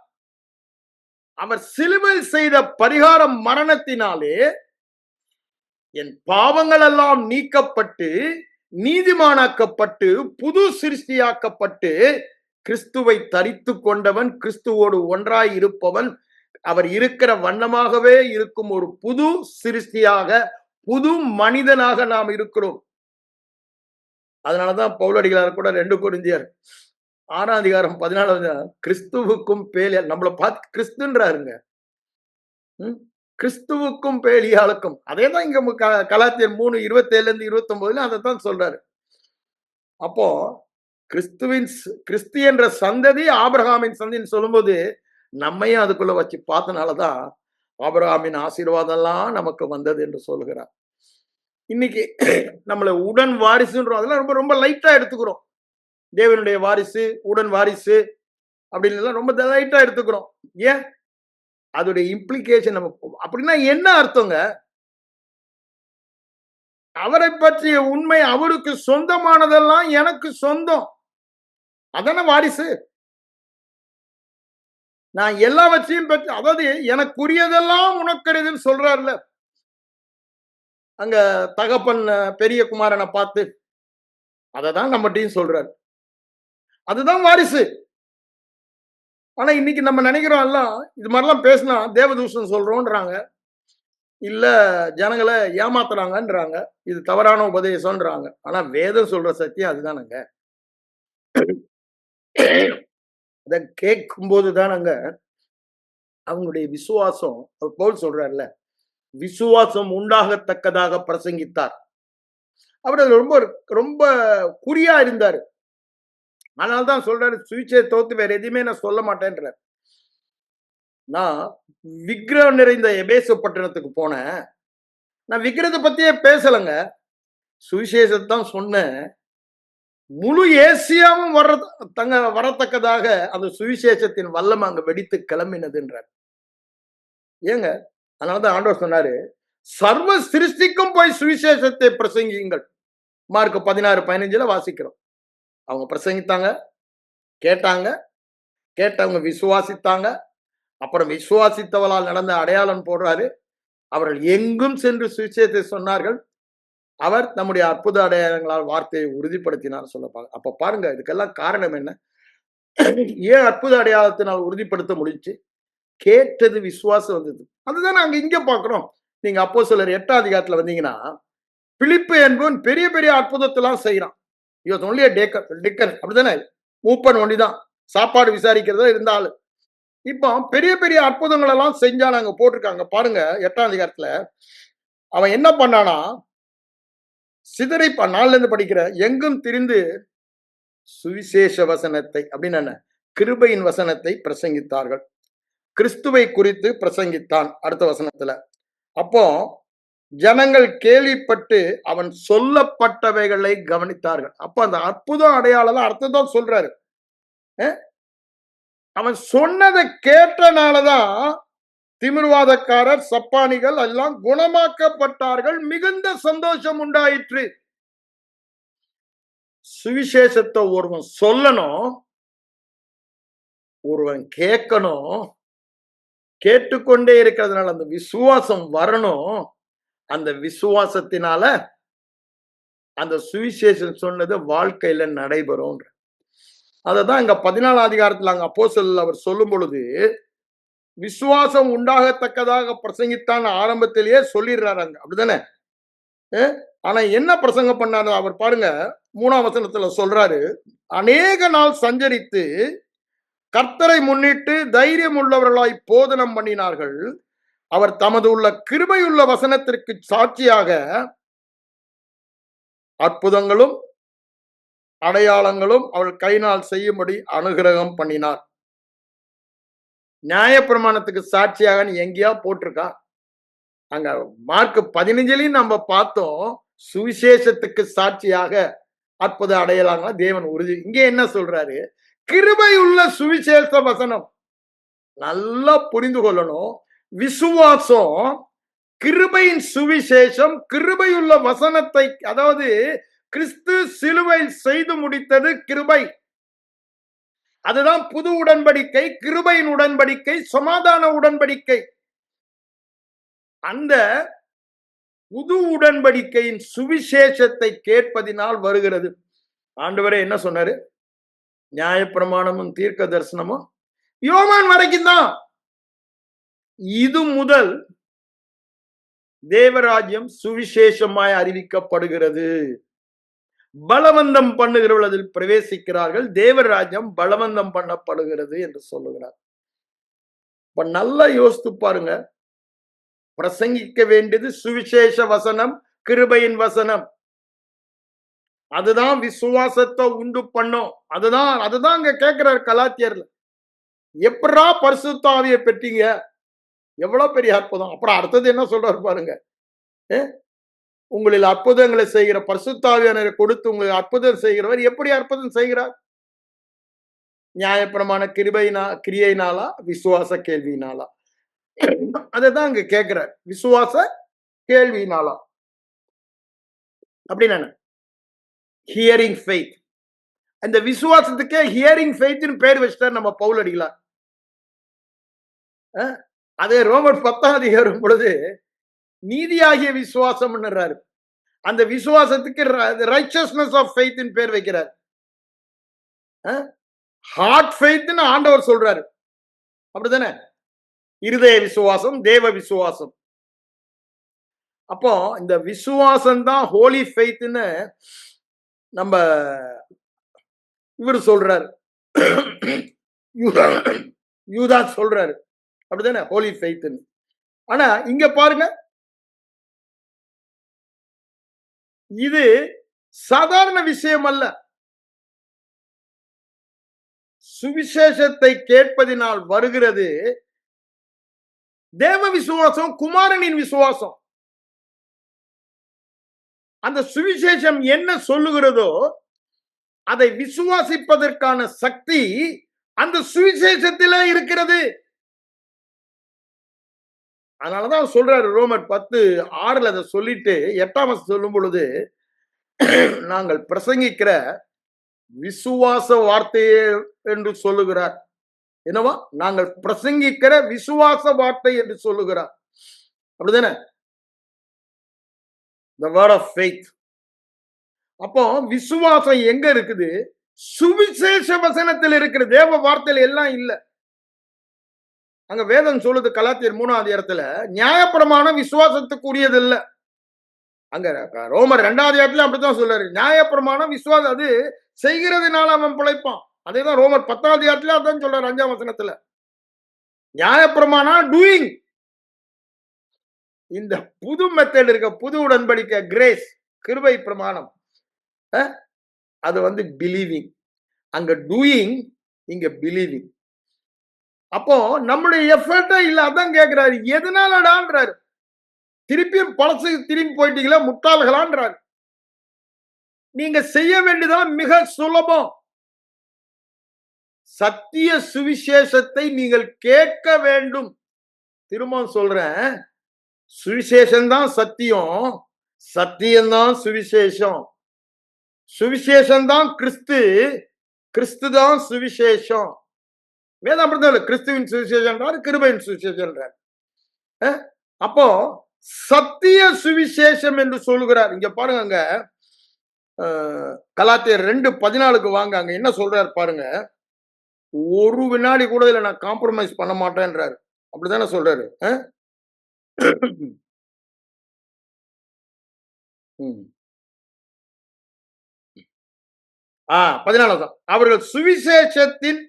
அவர் சிலுவையில் செய்த பரிகார மரணத்தினாலே என் பாவங்கள் எல்லாம் நீக்கப்பட்டு, நீதிமானாக்கப்பட்டு, புது சிருஷ்டியாக்கப்பட்டு, கிறிஸ்துவை தரித்து கொண்டவன், கிறிஸ்துவோடு ஒன்றாய் இருப்பவன், அவர் இருக்கிற வண்ணமாகவே இருக்கும் ஒரு புது சிருஷ்டியாக, புது மனிதனாக நாம் இருக்கிறோம். அதனாலதான் பவுலடிகளார் கூட 2 கொரிந்தியர் 6:14 கிறிஸ்துவுக்கும் பேலியா, நம்மளை பார்த்து கிறிஸ்துன்றாருங்க. கிறிஸ்துவுக்கும் பேலியாளுக்கும். அதேதான் இங்க கலாத்தியர் 3:27-29 அதைத்தான் சொல்றாரு. அப்போ கிறிஸ்து என்ற சந்ததி ஆபிரகாமின் சந்ததின்னு சொல்லும்போது நம்மையும் அதுக்குள்ள வச்சு பார்த்தனாலதான் ஆபிரகாமின் ஆசீர்வாதம் எல்லாம் நமக்கு வந்தது என்று சொல்லுகிறார். இன்னைக்கு நம்மள உடன் வாரிசுன்றோம், அதெல்லாம் ரொம்ப ரொம்ப லைட்டா எடுத்துக்கிறோம். தேவனுடைய வாரிசு, உடன் வாரிசு அப்படின்னு ரொம்ப லைட்டா எடுத்துக்கிறோம். ஏன்? அதோடைய இம்ப்ளிகேஷன் நமக்கு அப்படின்னா என்ன அர்த்தங்க? அவரை பற்றிய உண்மை, அவருக்கு சொந்தமானதெல்லாம் எனக்கு சொந்தம், அதான வாரிசு. நான் எல்லாவற்றையும் பெற்று, அதாவது எனக்குரியதெல்லாம் உனக்குரியதுன்னு சொல்றாருல. அங்க தகப்பன் பெரிய குமாரனை பார்த்து அததான் நம்மகிட்டையும் சொல்றாரு. அதுதான் வாரிசு. ஆனா இன்னைக்கு நம்ம நினைக்கிறோம், எல்லாம் இது மாதிரிலாம் பேசினா தேவதூஷன் சொல்றோன்றாங்க, இல்ல ஜனங்களை ஏமாத்துறாங்கன்றாங்க, இது தவறான உபதேசம்ன்றாங்க. ஆனா வேதம் சொல்ற சத்தியம் அதுதானங்க. அத கேட்கும் போதுதானங்க அவங்களுடைய விசுவாசம், பவுல் சொல்றாருல்ல, விசுவாசம் உண்டாகத்தக்கதாக பிரசங்கித்தார். அவர் ரொம்ப ரொம்ப குறியா இருந்தாரு. அதனால்தான் சொல்றாரு, சுவிச்சை தோத்து வேற எதுவுமே நான் சொல்ல மாட்டேன்றார். நான் விக்கிரகம் நிறைந்த எபேசு பட்டணத்துக்கு போனேன். நான் விக்கிரகத்தை பத்தியே பேசலங்க, சுவிசேஷத்தான் சொன்னேன். முழு ஏசியாவும் வரத்தக்கதாக அந்த சுவிசேஷத்தின் வல்லம் அங்க வெடித்து கிளம்பினதுன்றார். ஏங்க? அதனாலதான் ஆண்டவர் சொன்னாரு, சர்வ சிருஷ்டிக்கும் போய் சுவிசேஷத்தை பிரசங்கியுங்கள். மார்க் 16:15 வாசிக்கிறோம். அவங்க பிரசங்கித்தாங்க, கேட்டாங்க, கேட்டவங்க விசுவாசித்தாங்க. அப்புறம் விசுவாசித்தவளால் நடந்த அடையாளம் போடுறாரு. அவர்கள் எங்கும் சென்று சுவிசேஷத்தை சொன்னார்கள். அவர் நம்முடைய அற்புத அடையாளங்களால் வார்த்தையை உறுதிப்படுத்தினார் சொல்லப்பாங்க. அப்ப பாருங்க, இதுக்கெல்லாம் காரணம் என்ன? ஏன் அற்புத அடையாளத்தினால் உறுதிப்படுத்த முடிஞ்சு? கேட்டது விசுவாசம் வந்தது. அதுதான் நாங்க இங்க பாக்குறோம். நீங்க அப்போஸ்தலர் 8ஆம் அதிகாரத்துல வந்தீங்கன்னா, பிலிப்பு என்பவன் பெரிய பெரிய அற்புதத்தெல்லாம் செய்யறான். ஒன்லி டிக்கன் அப்படிதானே? மூப்பன் ஒண்டிதான் சாப்பாடு விசாரிக்கிறதா இருந்த ஆளு. இப்போ பெரிய பெரிய அற்புதங்கள் எல்லாம் செஞ்சா நாங்க போட்டிருக்காங்க பாருங்க. 8ஆம் அதிகாரத்துல அவன் என்ன பண்ணானா, சிதறை 4ல இருந்து படிக்கிற எங்கும் திரிந்து சுவிசேஷ வசனத்தை அப்படின்னு என்ன, கிருபையின் வசனத்தை பிரசங்கித்தார்கள். கிறிஸ்துவை குறித்து பிரசங்கித்தான் அடுத்த வசனத்துல. அப்போ ஜனங்கள் கேள்விப்பட்டு அவன் சொல்லப்பட்டவைகளை கவனித்தார்கள். அப்ப அந்த அற்புதம் அடையாளம் அர்த்தம் சொல்றாரு. அவன் சொன்னதை கேட்டனாலதான் திமிர்வாதக்காரர், சப்பானிகள் எல்லாம் குணமாக்கப்பட்டார்கள். மிகுந்த சந்தோஷம் உண்டாயிற்று. சுவிசேஷத்தை ஒருவன் சொல்லணும், ஒருவன் கேட்கணும், கேட்டுக்கொண்டே இருக்கிறதுனால அந்த விசுவாசம் வரணும். அந்த விசுவாசத்தினால அந்த சுவிசேஷம் சொன்னது வாழ்க்கையில நடைபெறும். அததான் இங்க 14ஆம் அதிகாரத்துல அங்க அப்போஸ்தலர் அவர் சொல்லும் பொழுது விசுவாசம் உண்டாகத்தக்கதாக பிரசங்கித்தான் ஆரம்பத்திலேயே சொல்லிடுறாரு அங்க, அப்படிதானே? ஆனா என்ன பிரசங்கம் பண்ணாரு அவர் பாருங்க, 3ஆம் வசனத்துல சொல்றாரு, அநேக நாள் சஞ்சரித்து கர்த்தரை முன்னிட்டு தைரியம் உள்ளவர்களாய் போதனம் பண்ணினார்கள். அவர் தமது உள்ள கிருபையுள்ள வசனத்திற்கு சாட்சியாக அற்புதங்களும் அடையாளங்களும் அவள் கையினால் செய்யும்படி அனுகிரகம் பண்ணினார். நியாயப்பிரமாணத்துக்கு சாட்சியாக நீ எங்கேயா போட்டிருக்கா? அங்க மார்க் 15லயும் நம்ம பார்த்தோம், சுவிசேஷத்துக்கு சாட்சியாக அற்புத அடையலாங்களா தேவன் உறுதி. இங்கே என்ன சொல்றாரு? கிருபையுள்ள சுவிசேஷ வசனம். நல்லா புரிந்து கொள்ளணும். விசுவாசம் கிருபையின் சுவிசேஷம், கிருபையுள்ள வசனத்தை, அதாவது கிறிஸ்து சிலுவை செய்து முடித்தது கிருபை. அதுதான் புது உடன்படிக்கை, கிருபையின் உடன்படிக்கை, சமாதான உடன்படிக்கை. அந்த புது உடன்படிக்கையின் சுவிசேஷத்தை கேட்பதினால் வருகிறது. ஆண்டவரே என்ன சொன்னாரு? நியாயப்பிரமாணமும் தீர்க்க தரிசனமும் யோவான் வரைக்கும் தான். இது முதல் தேவராஜ்யம் சுவிசேஷமாய் அறிவிக்கப்படுகிறது. பலவந்தம் பண்ணுகிறவர்கள் அதில் பிரவேசிக்கிறார்கள். தேவராஜ்யம் பலவந்தம் பண்ணப்படுகிறது என்று சொல்லுகிறார். இப்ப நல்லா யோசித்து பாருங்க. பிரசங்கிக்க வேண்டியது சுவிசேஷ வசனம், கிருபையின் வசனம். அதுதான் விசுவாசத்தை உண்டு பண்ணும். அதுதான் அங்க கேட்கிறார் கலாத்தியர்ல. எப்படா பரிசுத்த ஆவியை பெற்றீங்க? எவ்வளவு பெரிய அற்புதம். அப்புறம் அடுத்தது என்ன சொல்றாரு பாருங்க, உங்களில் அற்புதங்களை செய்கிற பரிசுத்த ஆவியானவரை கொடுத்து உங்களுக்கு அற்புதம் செய்கிறவர் எப்படி அற்புதம் செய்கிறார்? நியாயப்பிரமாண கிரியையினாலா, விசுவாச கேள்வியினாலா? அதான் அங்க கேட்கிறார். விசுவாச கேள்வியினாலா அப்படின்னு ஹியரிங் ஃபெய்த். அந்த விசுவாசத்துக்கே ஹியரிங் ஃபெய்த்னு பேர் வச்சிட்டார் நம்ம பவுல் அடிகளார். அதே ரோமர் 10ஆம் அதிகாரம் பொழுது நீதியாகிய விசுவாசம் பண்ணுறாரு. அந்த விசுவாசத்துக்கு ரைச்சஸ்னஸ் ஆஃப் ஃபெய்த்னு பேர் வைக்கிறார். ஹார்ட் ஃபெய்த்னு ஆண்டவர் சொல்றாரு, அப்படிதானே? இருதய விசுவாசம், தேவ விசுவாசம். அப்போ இந்த விசுவாசம் தான் ஹோலி ஃபெய்த்னு நம்ம இவர் சொல்றாரு, யூதா சொல்றாரு, அப்படிதானே? ஹோலி ஃபெய்த்னு. ஆனா இங்க பாருங்க, இது சாதாரண விஷயம் அல்ல. சுவிசேஷத்தை கேட்பதினால் வருகிறது தேவ விசுவாசம், குமாரனின் விசுவாசம். அந்த சுவிசேஷம் என்ன சொல்லுகிறதோ அதை விசுவாசிப்பதற்கான சக்தி அந்த சுவிசேஷத்திலே இருக்கிறது. அதனாலதான் சொல்றாரு ரோமர் 10:6 அதை சொல்லிட்டு 8 சொல்லும் பொழுது, நாங்கள் பிரசங்கிக்கிற விசுவாச வார்த்தையே என்று சொல்லுகிறார். என்னவா? நாங்கள் பிரசங்கிக்கிற விசுவாச வார்த்தை என்று சொல்லுகிறார். அப்படிதானே? the word of faith. அப்போ விசுவாசம் எங்க இருக்குது? சுவிசேஷ வசனத்தில் இருக்கிற தேவ வார்த்தையில எல்லாம் இல்ல. அங்க வேதம் சொல்லுது கலாத்தியர் 3 நியாயப்பிரமாணம் விசுவாசத்துக்குரியது இல்ல. அங்க ரோமர் 2 அப்படித்தான் சொல்றாரு. நியாயப்பிரமாணம் விசுவாசம் அது செய்கிறதுனால அவன் பிழைப்பான். அதேதான் ரோமர் 10 அதான் சொல்றாரு 5 நியாயப்பிரமாணம் டூயிங். இந்த புது மெத்தட் இருக்க புது உடன்படிக்கை கிரேஸ் கிருபை பிரமாணம் அது வந்து பிலீவிங். அங்க டூயிங், இங்க பிலீவிங். அப்போ நம்முடைய எஃபர்ட்டே இல்ல. அதான் கேட்கிறாரு, எதனாலடான்றாரு. திருப்பியும் பழசு திரும்பி போயிட்டீங்களா முட்டாள்களான்றாரு. நீங்க செய்ய வேண்டியதெல்லாம் மிக சுலபம். சத்திய சுவிசேஷத்தை நீங்கள் கேட்க வேண்டும். திரும்ப சொல்றேன், சுவிசேஷம் தான் சத்தியம், சத்தியம்தான் சுவிசேஷம். சுவிசேஷம் தான் கிறிஸ்து, கிறிஸ்து தான் சுவிசேஷம். வேதம் அப்படிதான் கிறிஸ்துவின் சுவிசேஷம், கிருபையின் சுவிசேஷம். அப்போ சத்திய சுவிசேஷம் என்று சொல்லுகிறார். இங்க பாருங்க, அங்க கலாத்தியர் 2:14 வாங்க. அங்க என்ன சொல்றாரு பாருங்க. ஒரு வினாடி கூட இல்ல நான் காம்ப்ரமைஸ் பண்ண மாட்டேன்றாரு. அப்படித்தானே சொல்றாரு. 14 அவர்கள் சுவிசேஷத்தின்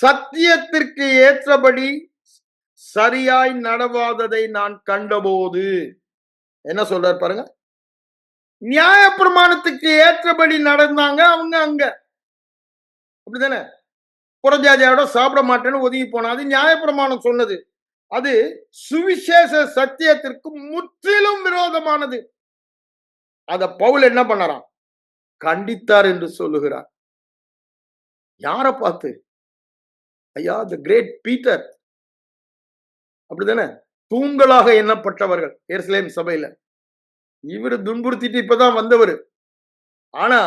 சத்தியத்திற்கு ஏற்றபடி சரியாய் நடவாததை நான் கண்டபோது, என்ன சொல்றாரு பாருங்க. நியாய பிரமாணத்துக்கு ஏற்றபடி நடந்தாங்க அவங்க. அங்க அப்படித்தானே புறஜாதியோட சாப்பிட மாட்டேன்னு ஒதுங்கி போனா, அது நியாய பிரமாணம் சொன்னது. அது சுவிசேஷ சத்தியத்திற்கு முற்றிலும் விரோதமானது. அத பவுல் என்ன பண்ணறான்? கண்டித்தார் என்று சொல்லுகிறார். யாரை பார்த்து? ஐயா, தி கிரேட் பீட்டர். அப்படிதானே தூண்களாக எண்ணப்பட்டவர்கள் எருசலேம் சபையில. இவரு துன்புறுத்திட்டு இப்பதான் வந்தவர். ஆனா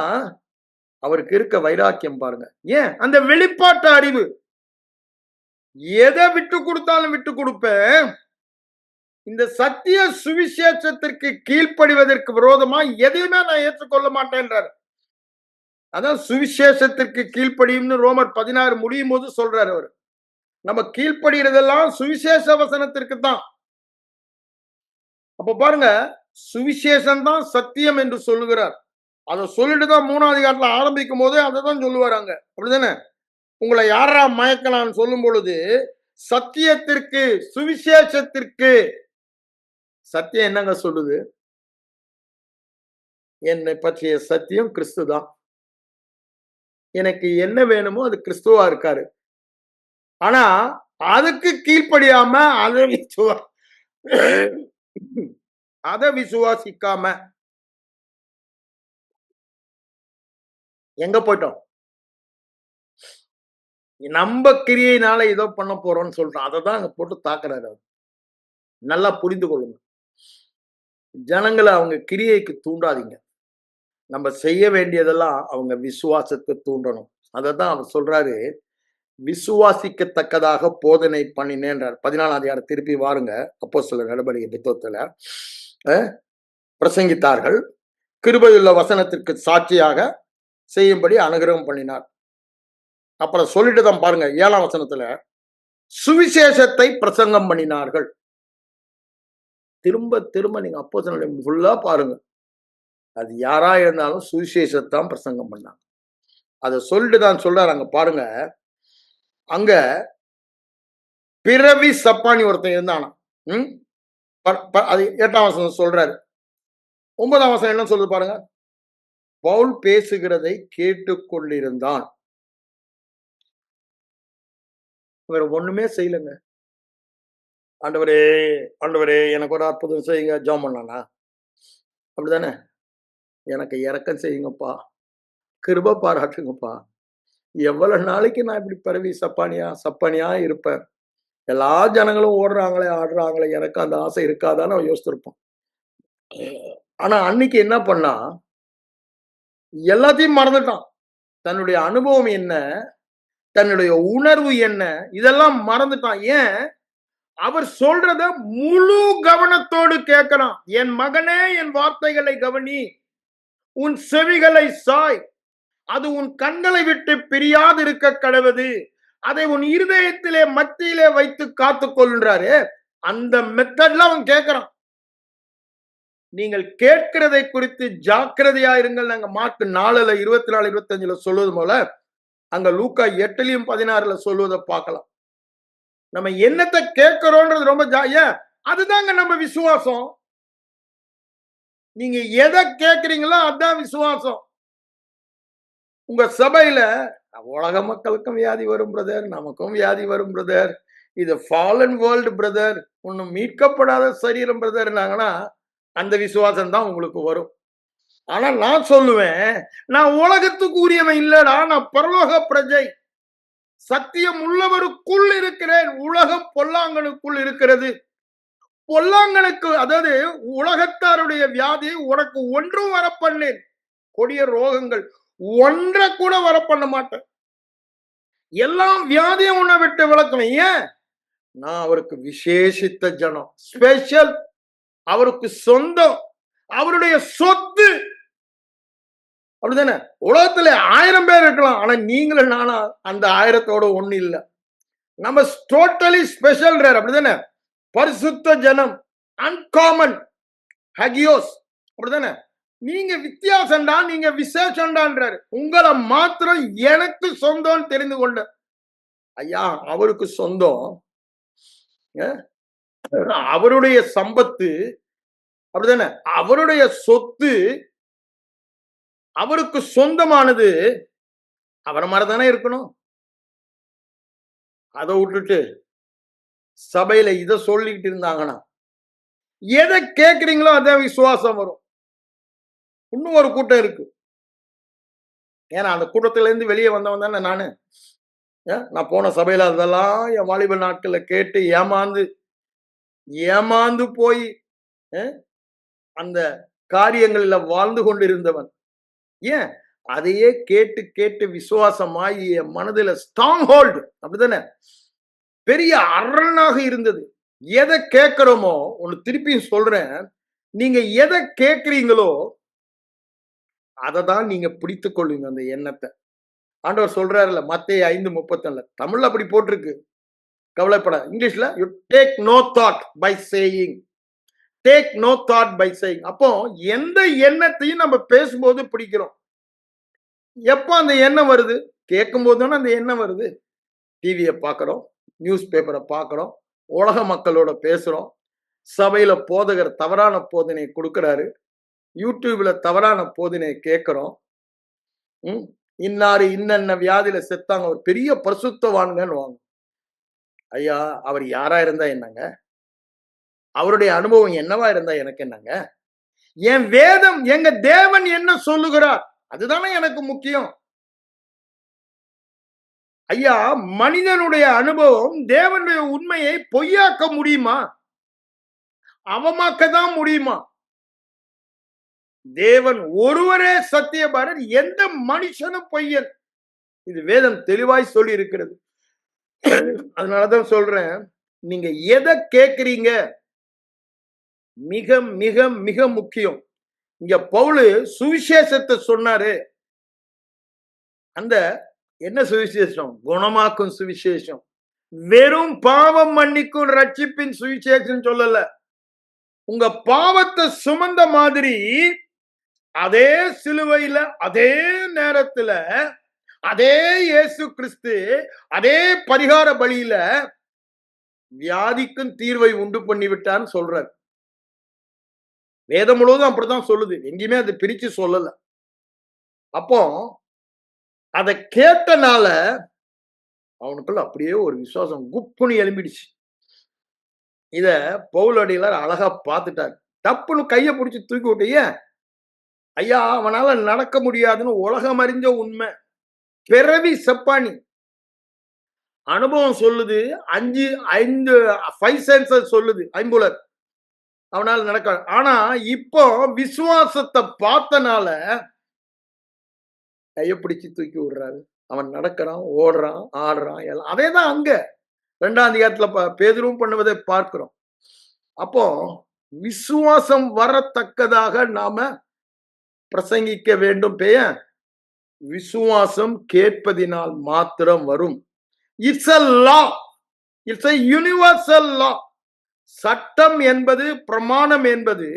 அவருக்கு இருக்க வைராக்கியம் பாருங்க. ஏன்? அந்த வெளிப்பாட்டு அறிவு. எதை விட்டு கொடுத்தாலும் விட்டு கொடுப்பேன், இந்த சத்திய சுவிசேஷத்திற்கு கீழ்ப்படிவதற்கு விரோதமா எதையுமே நான் ஏற்றுக்கொள்ள மாட்டேன்றார். அதான் சுவிசேஷத்திற்கு கீழ்ப்படியும்னு ரோமர் 16 முடியும் போது சொல்றாரு அவர். நம்ம கீழ்ப்படுகிறதெல்லாம் சுவிசேஷ வசனத்திற்கு தான். அப்ப பாருங்க, சுவிசேஷம் தான் சத்தியம் என்று சொல்லுகிறார். அதை சொல்லிட்டு தான் 3 ஆரம்பிக்கும் போதே அதை தான் சொல்லுவாராங்க. அப்படிதானே? உங்களை யாரா மயக்கலாம் சொல்லும் பொழுது சத்தியத்திற்கு சுவிசேஷத்திற்கு, சத்தியம் என்னங்க சொல்லுது? என்னை பற்றிய சத்தியம் கிறிஸ்து தான். எனக்கு என்ன வேணுமோ அது கிறிஸ்துவா இருக்காரு. ஆனா அதுக்கு கீழ்ப்படியாம அதை விசுவாசிக்காம எங்க போயிட்டோம்? நம்ம கிரியையினால ஏதோ பண்ண போறோம்னு சொல்றோம். அதை தான் அங்க போட்டு தாக்குறாரு. நல்லா புரிந்து கொள்ளுங்க. ஜனங்களை அவங்க கிரியைக்கு தூண்டாதீங்க. நம்ம செய்ய வேண்டியதெல்லாம் அவங்க விசுவாசத்தை தூண்டணும். அதை தான் அவர் சொல்றாரு, விசுவாசிக்கத்தக்கதாக போதனை பண்ணினேன்றார். 14 திருப்பி வாருங்க. அப்போஸ்தலர் நடபடிக்கை புத்தகத்துல பிரசங்கித்தார்கள், கிருபையுள்ள வசனத்திற்கு சாட்சியாக செய்யும்படி அனுகிரகம் பண்ணினார். அப்புறம் சொல்லிட்டு தான் பாருங்க 7 சுவிசேஷத்தை பிரசங்கம் பண்ணினார்கள். திரும்ப திரும்ப நீங்க அப்போஸ்தலரை ஃபுல்லா பாருங்க. அது யாரா இருந்தாலும் சுவிசேஷத்தான் பிரசங்கம் பண்ணாங்க. அதை சொல்லிட்டு தான் சொல்றாரு. அங்க பாருங்க, அங்க பிறவி சப்பானி ஒருத்தன் இருந்தானா. அது 8 சொல்றாரு. 9 என்ன சொல்லுது பாருங்க. பவுல் பேசுகிறதை கேட்டுக்கொண்டிருந்தான். வேற ஒண்ணுமே செய்யலங்க. ஆண்டவரே ஆண்டவரே எனக்கு ஒரு அற்புதம் செய்யுங்க, ஜெபம் பண்ணானா? அப்படிதானே? எனக்கு இரக்கம் செய்யுங்கப்பா, கிருபை பாராட்டுங்கப்பா. எவ்வளவு நாளைக்கு நான் இப்படி பிறவி சப்பானியா இருப்பேன்? எல்லா ஜனங்களும் ஓடுறாங்களே ஆடுறாங்களே, எனக்கு அந்த ஆசை இருக்காதான்னு அவன் யோசிச்சிருப்பான். ஆனா அன்னைக்கு என்ன பண்ணா, எல்லாத்தையும் மறந்துட்டான். தன்னுடைய அனுபவம் என்ன, தன்னுடைய உணர்வு என்ன, இதெல்லாம் மறந்துட்டான். ஏன்? அவர் சொல்றத முழு கவனத்தோடு கேட்கிறான். என் மகனே, என் வார்த்தைகளை கவனி, உன் செவிகளை சாய், அது உன் கண்களை விட்டு பிரியாதிருக்க கடவது, அதை உன் இருதயத்திலே மத்தியிலே வைத்து காத்துக் கொள்றாரு. அந்த மெத்தட்ல அவன் கேட்கிறான். நீங்கள் கேட்கிறதை குறித்து ஜாக்கிரதையா இருங்கள். நாங்க மார்க் 4 24 25 சொல்வது போல அங்க லூக்கா 8 16 சொல்வதை பார்க்கலாம். நம்ம என்னத்தை கேட்கிறோன்றது ரொம்ப ஏன் அதுதாங்க நம்ம விசுவாசம். நீங்க எதை கேட்கிறீங்களோ அதுதான் விசுவாசம். உங்க சபையில உலக மக்களுக்கும் வியாதி வரும் பிரதர், நமக்கும் வியாதி வரும் பிரதர், இது ஃபாலன் வேர்ல்டு பிரதர், ஒன்னும் மீட்கப்படாத சரீரம் பிரதர்னாங்கன்னா அந்த விசுவாசம் தான் உங்களுக்கு வரும். ஆனா நான் சொல்லுவேன், நான் உலகத்துக்கு உரியவன் இல்லடா, நான் பரலோக பிரஜை, சத்தியம் உள்ளவருக்குள் இருக்கிறேன், உலகம் பொல்லாங்கனுக்குள் இருக்கிறது. பொல்லாங்கனுக்கு, அதாவது உலகத்தாருடைய வியாதி உனக்கு ஒன்றும் வரப்பண்ணேன், கொடிய ரோகங்கள் ஒன்றை கூட வரப்பண்ண மாட்டேன், எல்லாம் வியாதியும் உன்னை விட்டு விளக்கணும். ஏன்? நான் அவருக்கு விசேஷித்த ஜனம், ஸ்பெஷல், அவருக்கு சொந்தம், அவருடைய சொத்து. அப்படிதானே? உலகத்துல 1000 பேர் இருக்கலாம், ஆனா நீங்களும் நானா அந்த 1000தோட ஒண்ணு இல்லை. நம்ம டோட்டலி ஸ்பெஷல் ரேர். அப்படிதானே? பரிசுத்த ஜனம், அன்காமன், ஹகியோஸ். அப்படிதானே? நீங்க வித்தியாசம்டா, நீங்க விசேஷம்டான்றாரு. உங்களை மாத்திரம் எனக்கு சொந்தம் தெரிந்து கொண்ட ஐயா, அவருக்கு சொந்தம், அவருடைய சம்பத்து, அப்படிதானே? அவருடைய சொத்து, அவருக்கு சொந்தமானது, அவரை மாதிரிதானே இருக்கணும். அதை விட்டுட்டு சபையில இதை சொல்லிட்டு இருந்தாங்கன்னா எதை கேட்கிறீங்களோ அதான் விசுவாசம் வரும். இன்னும் ஒரு கூட்டம் இருக்கு. ஏன்னா அந்த கூட்டத்தில இருந்து வெளியே வந்தவன் தானே நானு. நான் போன சபையில அதெல்லாம் என் வாலிப நாட்கள்ல கேட்டு ஏமாந்து போய் அந்த காரியங்களில் வாழ்ந்து கொண்டிருந்தவன். ஏன்? அதையே கேட்டு கேட்டு விசுவாசமாகி என் மனதில் ஸ்ட்ராங் ஹோல்டு, அப்படித்தானே, பெரிய அரணாக இருந்தது. எதை கேட்கிறோமோ, ஒன்னு திருப்பியும் சொல்றேன், நீங்க எதை கேட்கிறீங்களோ அதை தான் நீங்க பிடித்துக் கொள்வீங்க. அந்த எண்ணத்தை ஆண்டவர் சொல்றாருல மத்தேயு 5:31, தமிழ்ல அப்படி போட்டிருக்கு, கவலைப்பட. இங்கிலீஷ்ல you take no thought by saying, take no thought by saying. அப்போ எந்த எண்ணத்தையும் நம்ம பேசும்போது பிடிக்கிறோம். எப்போ அந்த எண்ணம் வருது? கேட்கும் போது தானே அந்த எண்ணம் வருது. டிவியை பார்க்கிறோம், நியூஸ் பேப்பரை பார்க்கிறோம், உலக மக்களோட பேசுறோம், சபையில போதகர் தவறான போதனை கொடுக்கிறாரு, யூடியூப்ல தவறான போதனை கேட்கிறோம். இன்னாரு இன்னென்ன வியாதியில செத்தாங்க, ஒரு பெரிய பரிசுத்தவான்கன்னு வாங்க. ஐயா, அவர் யாரா இருந்தா என்னங்க, அவருடைய அனுபவம் என்னவா இருந்தா எனக்கு என்னங்க? என் வேதம், எங்க தேவன் என்ன சொல்லுகிறார், அதுதானே எனக்கு முக்கியம். ஐயா, மனிதனுடைய அனுபவம் தேவனுடைய உண்மையை பொய்யாக்க முடியுமா? அவமாக்க தான் முடியுமா? தேவன் ஒருவரே சத்தியபாரர், எந்த மனுஷனும் பொய்யன். இது வேதம் தெளிவாய் சொல்லி இருக்கிறது. அதனாலதான் சொல்றேன், நீங்க எதை கேட்கிறீங்க மிக மிக மிக முக்கியம். இங்க பவுல் சுவிசேஷத்தை சொன்னாரு. அந்த என்ன சுவிசேஷம்? குணமாக்கும் சுவிசேஷம். வெறும் பாவம் மன்னிக்கும் ரட்சிப்பின் சுவிசேஷம் சொல்லல. உங்க பாவத்தை சுமந்த மாதிரி அதே சிலுவையில, அதே நேரத்துல, அதே இயேசு கிறிஸ்து அதே பரிகார பலியில வியாதிக்கும் தீர்வை உண்டு பண்ணி விட்டான்னு சொல்றாரு. வேதம் முழுவதும் அப்படித்தான் சொல்லுது, எங்கேயுமே அதை பிரிச்சு சொல்லல. அப்போ அதை கேட்டனால அவனுக்குள்ள அப்படியே ஒரு விசுவாசம் குப்புன்னு எழும்பிடுச்சு. இத பவுலடியார் அழகா பார்த்துட்டார். தப்புன்னு கையை பிடிச்சி தூக்கி விட்டு, ஏன் ஐயா, அவனால நடக்க முடியாதுன்னு உலகம் அறிஞ்ச உண்மை, பிறவி செப்பானி, அனுபவம் சொல்லுது, 5 சென்சஸ் சொல்லுது, ஐம்புலன் அவனால நடக்க. ஆனா இப்போ விசுவாசத்தை பார்த்தனால கைய பிடிச்சு தூக்கி விடுறாரு. அவன் நடக்கிறான், ஓடுறான், ஆடுறான், எல்லாம் அதேதான் அங்க 2ஆம் அதிகாரத்துல பேதுருவும் பண்ணுவதை பார்க்கிறோம். அப்போ விசுவாசம் வரத்தக்கதாக நாம பிரசங்கிக்க வேண்டும். பெயர் விசுவாசம் கேட்பதினால் மாத்திரம் வரும். It's a law. It's a universal law. சட்டம் என்பது, பிரமாணம் என்பது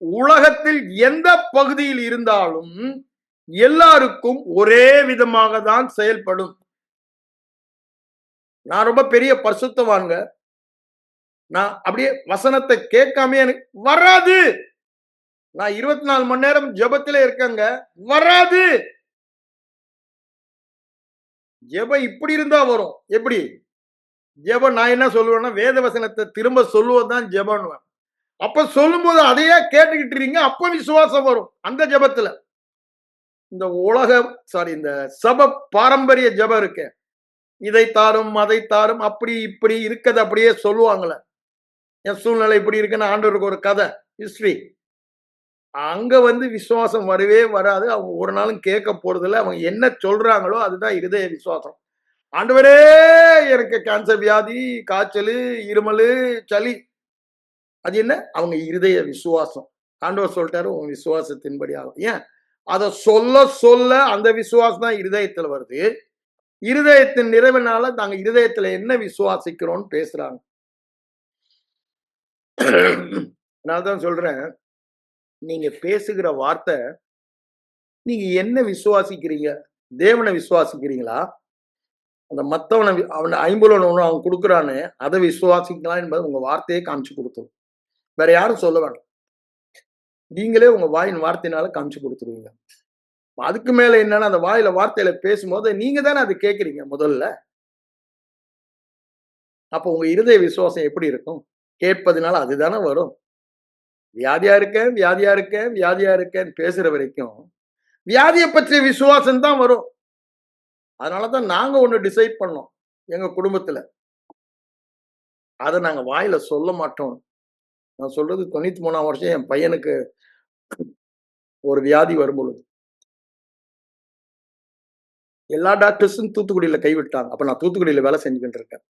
உலகத்தில் எந்த பகுதியில் இருந்தாலும் எல்லாருக்கும் ஒரே விதமாக தான் செயல்படும். நான் ரொம்ப பெரிய பரிசுத்தவான்க, நான் அப்படியே வசனத்தை கேட்காம எனக்கு வராது. நான் 24 மணி நேரம் ஜெபத்திலே இருக்கேங்க, வராது. ஜெபம் இப்படி இருந்தா வரும். எப்படி ஜெபம்? நான் என்ன சொல்லுவேன்னா, வேத வசனத்தை திரும்ப சொல்லுவதுதான் ஜெபம்னுவேன். அப்ப சொல்லும்போது அதையே கேட்டுக்கிட்டு இருக்கீங்க, அப்ப விசுவாசம் வரும் அந்த ஜெபத்துல. இந்த இந்த சப பாரம்பரிய ஜெபம் இருக்கு, இதை தாரும் அதை தாரும் அப்படி இப்படி இருக்கிறது அப்படியே சொல்லுவாங்களே, என் சூழ்நிலை இப்படி இருக்குன்னு ஆண்டவருக்கு ஒரு கதை, ஹிஸ்டரி. அங்க விசுவாசம் வரவே வராது. அவங்க ஒரு நாளும் கேட்க போறதில்ல. அவங்க என்ன சொல்றாங்களோ அதுதான் இருதய விசுவாசம். ஆண்டவரே எனக்கு கேன்சர் வியாதி, காய்ச்சல், இருமல், சளி, அது என்ன? அவங்க இருதய விசுவாசம். ஆண்டவர் சொல்லிட்டாரு, உன் விசுவாசத்தின்படி ஆகும். ஏன்? அதை சொல்ல சொல்ல அந்த விசுவாசம் தான் இருதயத்துல வருது. இருதயத்தின் நிறைவினால நாங்க இருதயத்துல என்ன விசுவாசிக்கிறோம்னு பேசுறாங்க. நான் தான் சொல்றேன், நீங்க பேசுகிற வார்த்தை, நீங்க என்ன விசுவாசிக்கிறீங்க? தேவனை விசுவாசிக்கிறீங்களா? அந்த மத்தவனை அவன் 50 ஒண்ணு அவன் கொடுக்குறான்னு அதை விசுவாசிக்கலாம் என்பது உங்க வார்த்தையே காமிச்சு கொடுத்துரும். வேற யாரும் சொல்ல வேண்டாம். நீங்களே உங்க வாயின் வார்த்தையினால காமிச்சு கொடுத்துருவீங்க. அதுக்கு மேல என்னன்னா, அந்த வாயில வார்த்தையில பேசும்போது நீங்க தானே அதை கேட்கறீங்க முதல்ல. அப்போ உங்க இருதய விசுவாசம் எப்படி இருக்கும்? கேட்பதுனால அதுதானே வரும். வியாதியா இருக்கேன், வியாதியா இருக்கேன், வியாதியா இருக்கேன்னு பேசுற வரைக்கும் வியாதியை பற்றிய விசுவாசம் தான் வரும். அதனாலதான் நாங்க ஒண்ணு டிசைட் பண்ணோம் எங்க குடும்பத்துல. அதை நாங்க வாயில சொல்ல மாட்டோம். நான் சொல்றது 93ஆம் வருஷம் என் பையனுக்கு ஒரு வியாதி வரும்பொழுது எல்லா டாக்டர்ஸும் தூத்துக்குடியில கைவிட்டாங்க. அப்ப நான் தூத்துக்குடியில வேலை செஞ்சுக்கிட்டு இருக்கேன்.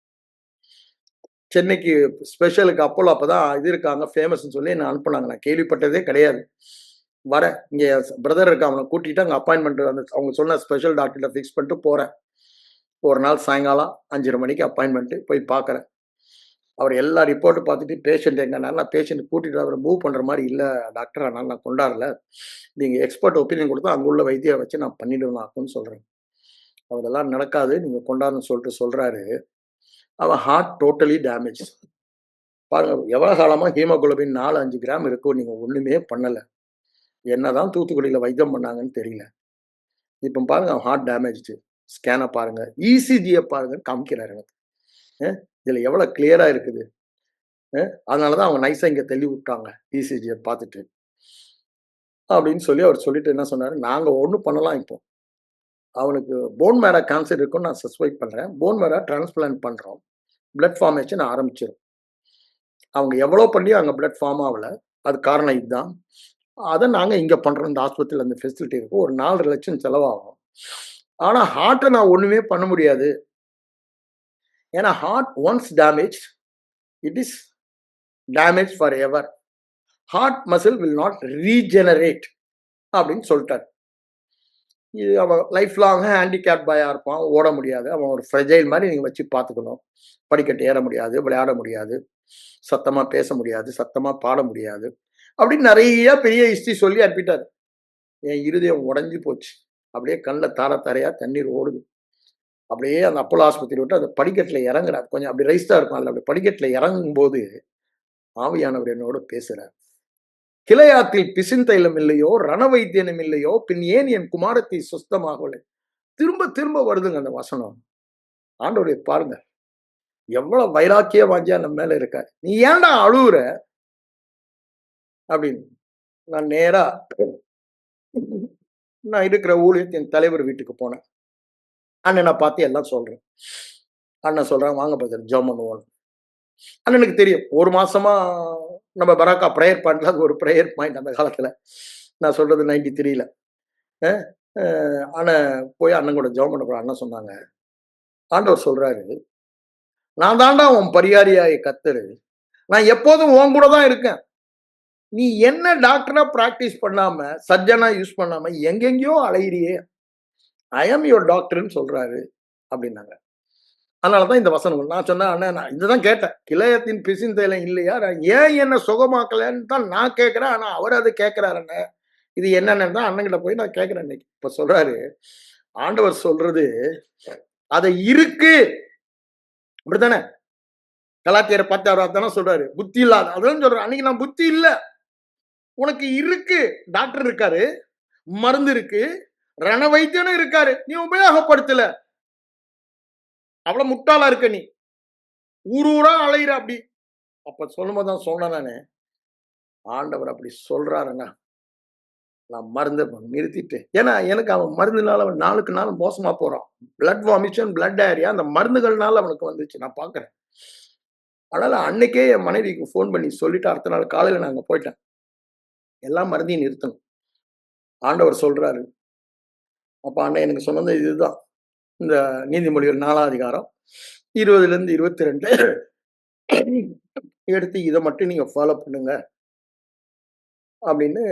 சென்னைக்கு ஸ்பெஷலுக்கு அப்போலோ அப்பதான் இது இருக்காங்க ஃபேமஸ்ன்னு சொல்லி என்ன அனுப்புனாங்க. நான் கேள்விப்பட்டதே கிடையாது. வரேன், இங்க பிரதர் இருக்க, அவனை கூட்டிட்டு அங்க அப்பாயின்மெண்ட் அவங்க சொன்ன ஸ்பெஷல் டாக்டர்கிட்ட ஃபிக்ஸ் பண்ணிட்டு போறேன். ஒரு நாள் சாயங்காலம் 5:30 மணிக்கு அப்பாயின்மெண்ட் போய் பார்க்குறேன். அவர் எல்லா ரிப்போர்ட்டும் பார்த்துட்டு பேஷண்ட் எங்கன்னா, நான் பேஷண்ட் கூட்டிட்டு அவரை மூவ் பண்ற மாதிரி இல்லை டாக்டர், அதனால நான் கொண்டாடல, நீங்க எக்ஸ்பர்ட் ஒப்பீனியன் கொடுத்தா அங்க உள்ள வைத்தியரை வச்சு நான் பண்ணிடுவேன் சொல்றேன். அவரெல்லாம் நடக்காது, நீங்க கொண்டாடுன்னு சொல்லிட்டு சொல்றாரு. அவன் ஹார்ட் டோட்டலி டேமேஜ். பாருங்க, எவ்வளவு காலமா ஹீமோகுளோபின் 4-5 கிராம் இருக்கும், நீங்க ஒண்ணுமே பண்ணல. என்னதான் தூத்துக்குடியில வைத்தியம் பண்ணாங்கன்னு தெரியல. இப்ப பாருங்க, அவன் ஹார்ட் டேமேஜ். ஸ்கேனை பாருங்க, இசிஜியை பாருங்க, காமிக்கிறாரு எனக்கு. இதுல எவ்வளவு கிளியரா இருக்குது. அதனாலதான் அவங்க நைஸா இங்க தள்ளி விட்டாங்க இசிஜியை பார்த்துட்டு அப்படின்னு சொல்லி அவர் சொல்லிட்டு என்ன சொன்னாரு, நாங்க ஒண்ணு பண்ணலாம். இப்போ அவனுக்கு போன் மேரா கேன்சர் இருக்குன்னு நான் சஸ்பெக்ட் பண்றேன். போன் மேரா டிரான்ஸ்பிளான்ட் பண்றோம், பிளட் ஃபார்மேஷன் ஆரம்பிச்சிடும். அவங்க எவ்வளவு பண்ணி அங்க பிளட் ஃபார்ம் ஆகல, அது காரணம் இதுதான். அதை நாங்க இங்க பண்றோம். இந்த ஆஸ்பத்திரியில் அந்த ஃபெசிலிட்டி இருக்கும். ஒரு 4 லட்சம் செலவாகும். ஆனா ஹார்ட்டை நான் ஒண்ணுமே பண்ண முடியாது. ஏன்னா heart once damage, it is damage for ever. Heart muscle will not regenerate அப்படின்னு சொல்லிட்டார். இது அவன் லைஃப் லாங் ஹேண்டிகேப் பாயா இருப்பான், ஓட முடியாது. அவன் ஒரு ஃப்ரெஜைல் மாதிரி நீங்க வச்சு பார்த்துக்கணும். படிக்கட்டு ஏற முடியாது, விளையாட முடியாது, சத்தமா பேச முடியாது, சத்தமா பாட முடியாது அப்படின்னு நிறைய பெரிய ஹிஸ்டரி சொல்லி அனுப்பிட்டாரு. என் இருதயம் உடஞ்சி போச்சு. அப்படியே கண்ணில் தார தாரையா தண்ணீர் ஓடுது. அப்படியே அந்த அப்போலோ ஆஸ்பத்திரி விட்டு அந்த படிக்கட்டில் இறங்குறாரு. கொஞ்சம் அப்படி ரைஸ்டா இருக்கும், அதில் அப்படி படிக்கட்டில் இறங்கும் போது ஆவியானவர் என்னோட பேசுறார். கிளையாத்தில் பிசின்தைலம் இல்லையோ, ரண வைத்தியனும் இல்லையோ, பின் ஏன் என் குமாரத்தை சுத்தமாகவில்லை. திரும்ப திரும்ப வருதுங்க அந்த வசனம். ஆண்டவருடைய பாருங்க, எவ்வளவு வைராக்கிய வாஞ்சியா நம்ம மேல இருக்காரு. நீ ஏன்டா அழுவுற அப்படின்னு. நான் நேரா நான் இருக்கிற ஊழியத்தின் தலைவர் வீட்டுக்கு போனேன். அண்ணனை பார்த்து எல்லாம் சொல்றேன். அண்ணன் சொல்றாங்க, வாங்க பிரதர் ஜெபம் பண்ணுவோம். அண்ணனுக்கு தெரியும் 1 மாசமா நம்ம பராக்கா பிரேயர் பாயிண்ட்ல அது ஒரு பிரேயர் பாயிண்ட் அந்த காலத்துல. நான் சொல்றது 93ல. அ அ அண்ணன் போய் அண்ணன் கூட ஜெபம் பண்ண போறோம். அண்ணன் சொன்னாங்க, ஆண்டவர் சொல்றாரு, "நான் தான்டா உன் பரிகாரியாகிய கர்த்தரு. நான் எப்போதும் உன் கூட தான் இருக்கேன். நீ என்ன டாக்டரா பிராக்டிஸ் பண்ணாம, சர்ஜனா யூஸ் பண்ணாம எங்கெங்கேயோ அலையிறியே. ஐ அம் யுவர் டாக்டர்ன்னு சொல்றாரு" அப்படின்னாங்க. அதனால தான் இந்த வசனம். நான் சொன்னேன், "அண்ணே நான் இதுதான் கேட்டேன். கிளையத்தின் பிசின் தைலம் இல்லையா? ஏன் என்ன சுகமாக்கலன்னு தான் நான் கேட்கிறேன். ஆனா அவர் அத கேட்கிறாரு அண்ணே. இது என்னன்னு தான் அண்ணன்கிட்ட போய் நான் கேட்கிறேன் இன்னைக்கு." இப்ப சொல்றாரு, ஆண்டவர் சொல்றது, "அது இருக்கு." அப்படித்தானே? கலாத்தியர் 10 தானே சொல்றாரு. புத்தி இல்லாத. அதான் சொல்றேன். அன்னைக்கு நான் புத்தி இல்ல. உனக்கு இருக்கு. டாக்டர் இருக்காரு. மருந்து இருக்கு. ரண வைத்தியனும் இருக்காரு. நீ உபயோகப்படுத்தல. அவ்வளவு முட்டாளா இருக்க நீ. ஊர் ஊரா அலையிற அப்படி. அப்ப சொல்லும்போது தான் சொன்னேன் நானு. ஆண்டவர் அப்படி சொல்றாருன்னா, நான் மருந்த நிறுத்திட்டு ஏன்னா எனக்கு அவன் மருந்துனால அவன் நாளுக்கு நாள் மோசமா போறான். பிளட் வாமிஷன், பிளட் டயரியா அந்த மருந்துகள்னால அவனுக்கு வந்துச்சு. நான் பார்க்கிறேன். அதனால அன்னைக்கே என் மனைவிக்கு ஃபோன் பண்ணி சொல்லிட்டு அடுத்த நாள் காலையில நான் அங்க போயிட்டேன். எல்லா மருந்தையும் நிறுத்தணும். ஆண்டவர் சொல்றாரு. அப்ப அண்ணன் எனக்கு சொன்னது இதுதான். இந்த நீதிமொழிகள் 4ஆம் அதிகாரம் 20லிருந்து 22 எடுத்து இத மட்டும் நீங்க ஃபாலோ பண்ணுங்க. அப்படின்னு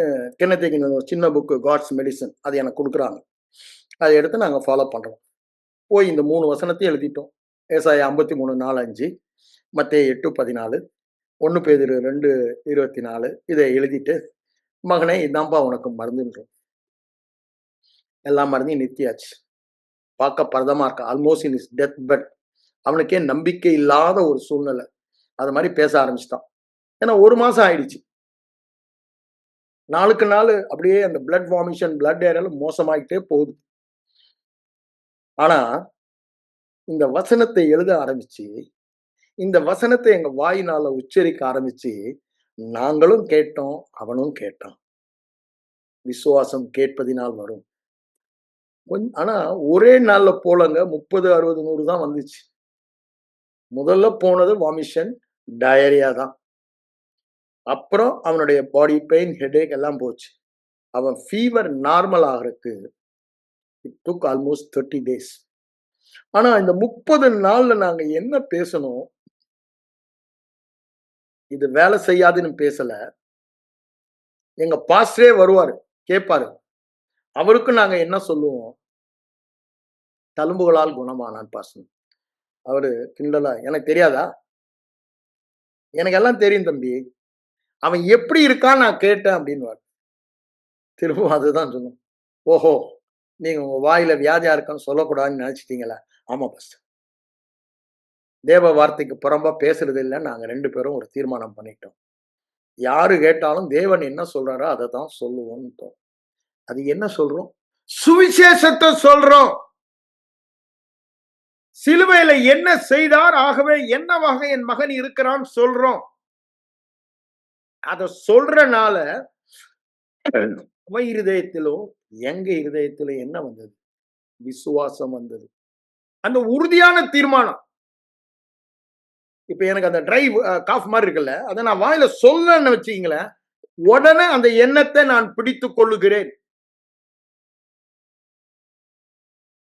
கென்னத் ஒரு சின்ன புக்கு காட்ஸ் மெடிசன் அது எனக்கு குடுக்குறாங்க. அத எடுத்து நாங்க ஃபாலோ பண்றோம். போய் இந்த 3 வசனத்தையும் எழுதிட்டோம். ஏசாயா 53:4, 5, மத்தேயு 8:14, 1 பேதுரு 2:24 இத எழுதிட்டு, மகனே இதான்பா உனக்கு மருந்துன்றோம். எல்லா மருந்தையும் நிறுத்தியாச்சு. பார்க்க பரதமா இருக்கா. Almost in his death bed. அவனுக்கே நம்பிக்கை இல்லாத ஒரு சூழ்நிலை. அது மாரி பேச ஆரம்பிச்சுட்டான். ஏன்னா 1 மாசம் ஆயிடுச்சு. நாளுக்கு நாள் அப்படியே அந்த பிளட் வாமிஷன், பிளட் ஏரல் மோசமாயிட்டே போகுது. ஆனா, இந்த வசனத்தை எழுத ஆரம்பிச்சு, இந்த வசனத்தை எங்க வாயினால உச்சரிக்க ஆரம்பிச்சு, நாங்களும் கேட்டோம், அவனும் கேட்டான். விசுவாசம் கேட்பதினால் வரும். ஆனா ஒரே நாள்ல போலங்க 30, 60, 100 தான் வந்துச்சு. முதல்ல போனது வாமிஷன், டயரியா தான். அப்புறம் அவனுடைய பாடி பெயின், ஹெடேக் எல்லாம் போச்சு. அவன் ஃபீவர் நார்மல் ஆகுறதுக்கு இட் டுக் ஆல்மோஸ்ட் 30 டேஸ். ஆனா இந்த 30 நாள்ல நாங்க என்ன பேசணும்? இது வேலை செய்யாதுன்னு பேசல. எங்க பாஸ்டரே வருவாரு, கேட்பாரு. அவருக்கும் நாங்க என்ன சொல்லுவோம்? தழும்புகளால் குணமானான் பாஸ்டர். அவரு கிண்டலா, எனக்கு தெரியாதா? எனக்கு எல்லாம் தெரியும் தம்பி. அவன் எப்படி இருக்கான்னு நான் கேட்டேன் அப்படின்னுவாரு. திரும்பவும் அதுதான் சொன்னோம். ஓஹோ! நீங்க உங்க வாயில வியாதியா இருக்கான்னு சொல்லக்கூடாதுன்னு நினைச்சிட்டீங்களா? ஆமா பாஸ்டர். தேவ வார்த்தைக்கு புறம்பா பேசுறது இல்லன்னு நாங்க 2 பேரும் ஒரு தீர்மானம் பண்ணிட்டோம். யாரு கேட்டாலும் தேவன் என்ன சொல்றாரோ அத தான் சொல்லுவோம்ட்டோம். அது என்ன சொல்றோம்? சுவிசேஷத்த சொல்றோம். சிலுவையில என்ன செய்தார்? ஆகவே என்னவாக என் மகன் இருக்கிறான் சொல்றோம். அத சொல்றனால அவன் இருதயத்திலும் எங்க இருதயத்திலும் என்ன வந்தது? விசுவாசம் வந்தது. அந்த உறுதியான தீர்மானம். இப்ப எனக்கு அந்த ட்ரை காஃப் மாதிரி இருக்குல்ல, அத நான் வாயில சொல்லன்னு வச்சுக்கங்களேன், உடனே அந்த எண்ணத்தை நான் பிடித்துக் கொள்ளுகிறேன்.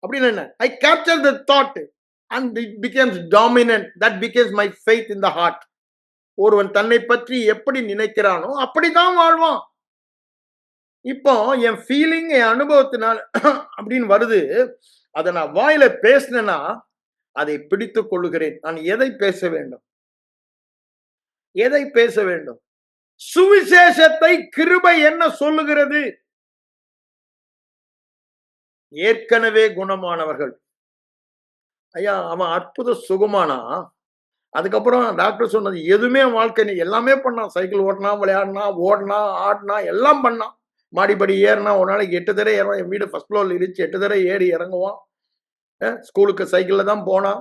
அப்படின்னு என்ன? I capture the thought and it becomes dominant. That becomes my faith in the heart. ஒருவன் தன்னை பற்றி எப்படி நினைக்கிறானோ அப்படிதான் வாழ்வான். இப்போ என் ஃபீலிங், என் அனுபவத்தினால் அப்படின்னு வருது. அதை நான் வாயில பேசினேன்னா அதை பிடித்துக் கொள்ளுகிறேன். நான் எதை பேச வேண்டும்? எதை பேச வேண்டும்? சுவிசேஷத்தை கிருபை என்ன சொல்லுகிறது? ஏற்கனவே குணமானவர்கள். ஐயா அவன் அற்புத சுகமானா, அதுக்கப்புறம் டாக்டர் சொன்னது எதுவுமே வாழ்க்கை எல்லாமே பண்ணான். சைக்கிள் ஓட்டினா, விளையாடினா, ஓடினா, ஆடினா, எல்லாம் பண்ணான். மாடிப்படி ஏறினா ஒரு நாளைக்கு 8 தடவை ஏறுவான். என் வீடு ஃபர்ஸ்ட் ஃப்ளோர்ல இருந்துச்சு. 8 தடவை ஏறி இறங்குவான். ஸ்கூலுக்கு சைக்கிள்ல தான் போனான்.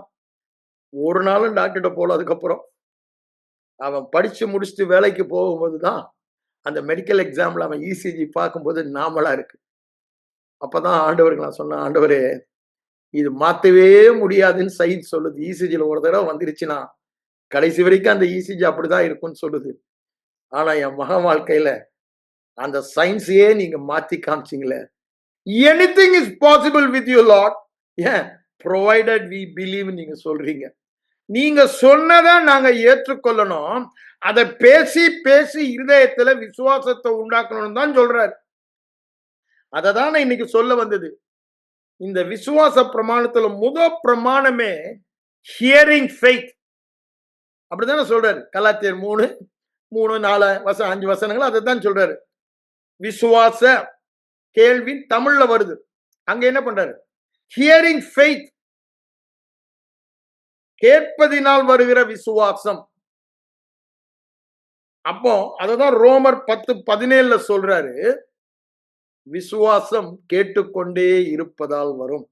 ஒரு நாளும் டாக்டர்கிட்ட போல. அதுக்கப்புறம் அவன் படிச்சு முடிச்சுட்டு வேலைக்கு போகும்போது தான் அந்த மெடிக்கல் எக்ஸாம்ல அவன் இசிஜி பார்க்கும்போது நார்மலா இருக்கு. அப்பதான் ஆண்டவருக்கு நான் சொன்னேன், ஆண்டவரே இது மாத்தவே முடியாதுன்னு சயின்ஸ் சொல்லுது. இசிஜில ஒரு தடவை வந்துருச்சுன்னா கடைசி வரைக்கும் அந்த இசிஜி அப்படிதான் இருக்கும்னு சொல்லுது. ஆனா என் மகன் வாழ்க்கையில அந்த சயின்ஸையே நீங்க மாத்தி காமிச்சீங்களே. Anything is possible with you lord. ஏன் ப்ரொவைடட் வி பிலீவ் நீங்க சொல்றீங்க. நீங்க சொன்னதை நாங்க ஏற்றுக்கொள்ளணும். அதை பேசி பேசி இருதயத்துல விசுவாசத்தை உண்டாக்கணும் தான் சொல்றாரு. அததான் நான் இன்னைக்கு சொல்ல வந்தது. இந்த விசுவாச பிரமாணத்துல முதல் பிரமாணமே ஹியரிங் ஃபெய்த். அப்படித்தானே சொல்றாரு. கலாத்தியர் 3, 4 5 வசனங்கள் அதைத்தான் சொல்றாரு. விசுவாச கேள்வி தமிழ்ல வருது. அங்க என்ன பண்றாரு? ஹியரிங் ஃபெய்த், கேட்பதினால் வருகிற விசுவாசம். அப்போ அததான் ரோமர் 10:17 சொல்றாரு. விசுவாசம் கேட்டுக்கொண்டே இருப்பதால் வரும்.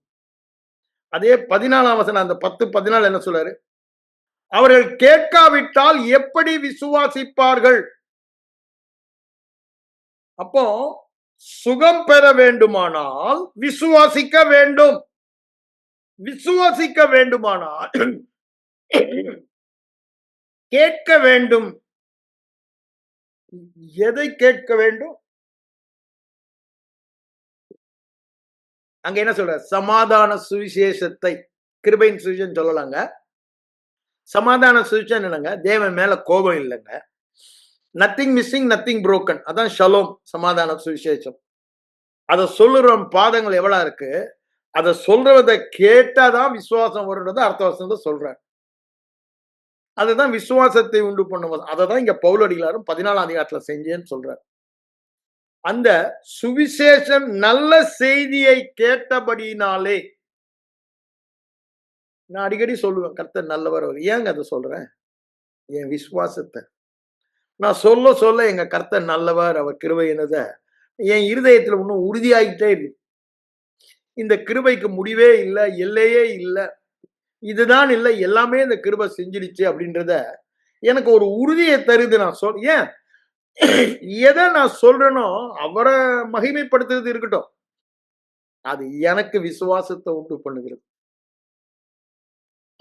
அதே 14 வசனம் அந்த 10:14 என்ன சொல்றாரு? அவர்கள் கேட்காவிட்டால் எப்படி விசுவாசிப்பார்கள்? அப்போ சுகம் பெற வேண்டுமானால் விசுவாசிக்க வேண்டும். விசுவாசிக்க வேண்டுமானால் கேட்க வேண்டும். எதை கேட்க வேண்டும்? அங்க என்ன சொல்ற? சமாதான சுவிசேஷத்தை. கிருபையின் சுவிசேஷம் சொல்லலாங்க. சமாதான சுவிசேஷம் என்னங்க? தேவன் மேல கோபம் இல்லைங்க. Nothing missing, nothing broken. அதான் ஷலோம், சமாதான சுவிசேஷம். அதை சொல்லுற பாதங்கள் எவ்வளவு இருக்கு? அதை சொல்றதை கேட்டாதான் விசுவாசம் வருன்றது அர்த்த வசனத்தை சொல்றார். அதுதான் விசுவாசத்தை உண்டு பண்ணுவது. அதை தான் இங்க பவுலடிகளாரும் 14ஆம் அதிகாரத்துல செஞ்சேன்னு சொல்றார். அந்த சுவிசேஷம் நல்ல செய்தியை கேட்டபடினாலே, நான் அடிக்கடி சொல்லுவேன், கர்த்தர் நல்லவர். ஏங்க அதை சொல்றேன்? என் விசுவாசத்தை நான் சொல்ல சொல்ல எங்க கர்த்தர் நல்லவர், அவர் கிருபை என்னத என் இருதயத்துல இன்னும் உறுதியாகிட்டே இருக்கு. இந்த கிருபைக்கு முடிவே இல்லை, எல்லையே இல்லை, இதுதான் இல்லை, எல்லாமே இந்த கிருபை செஞ்சிருச்சு அப்படின்றத எனக்கு ஒரு உறுதியை தருது. நான் ஏன் எதை நான் சொல்றேனோ அவரை மகிமைப்படுத்துறது இருக்கட்டும், அது எனக்கு விசுவாசத்தை உண்டு பண்ணுகிறது.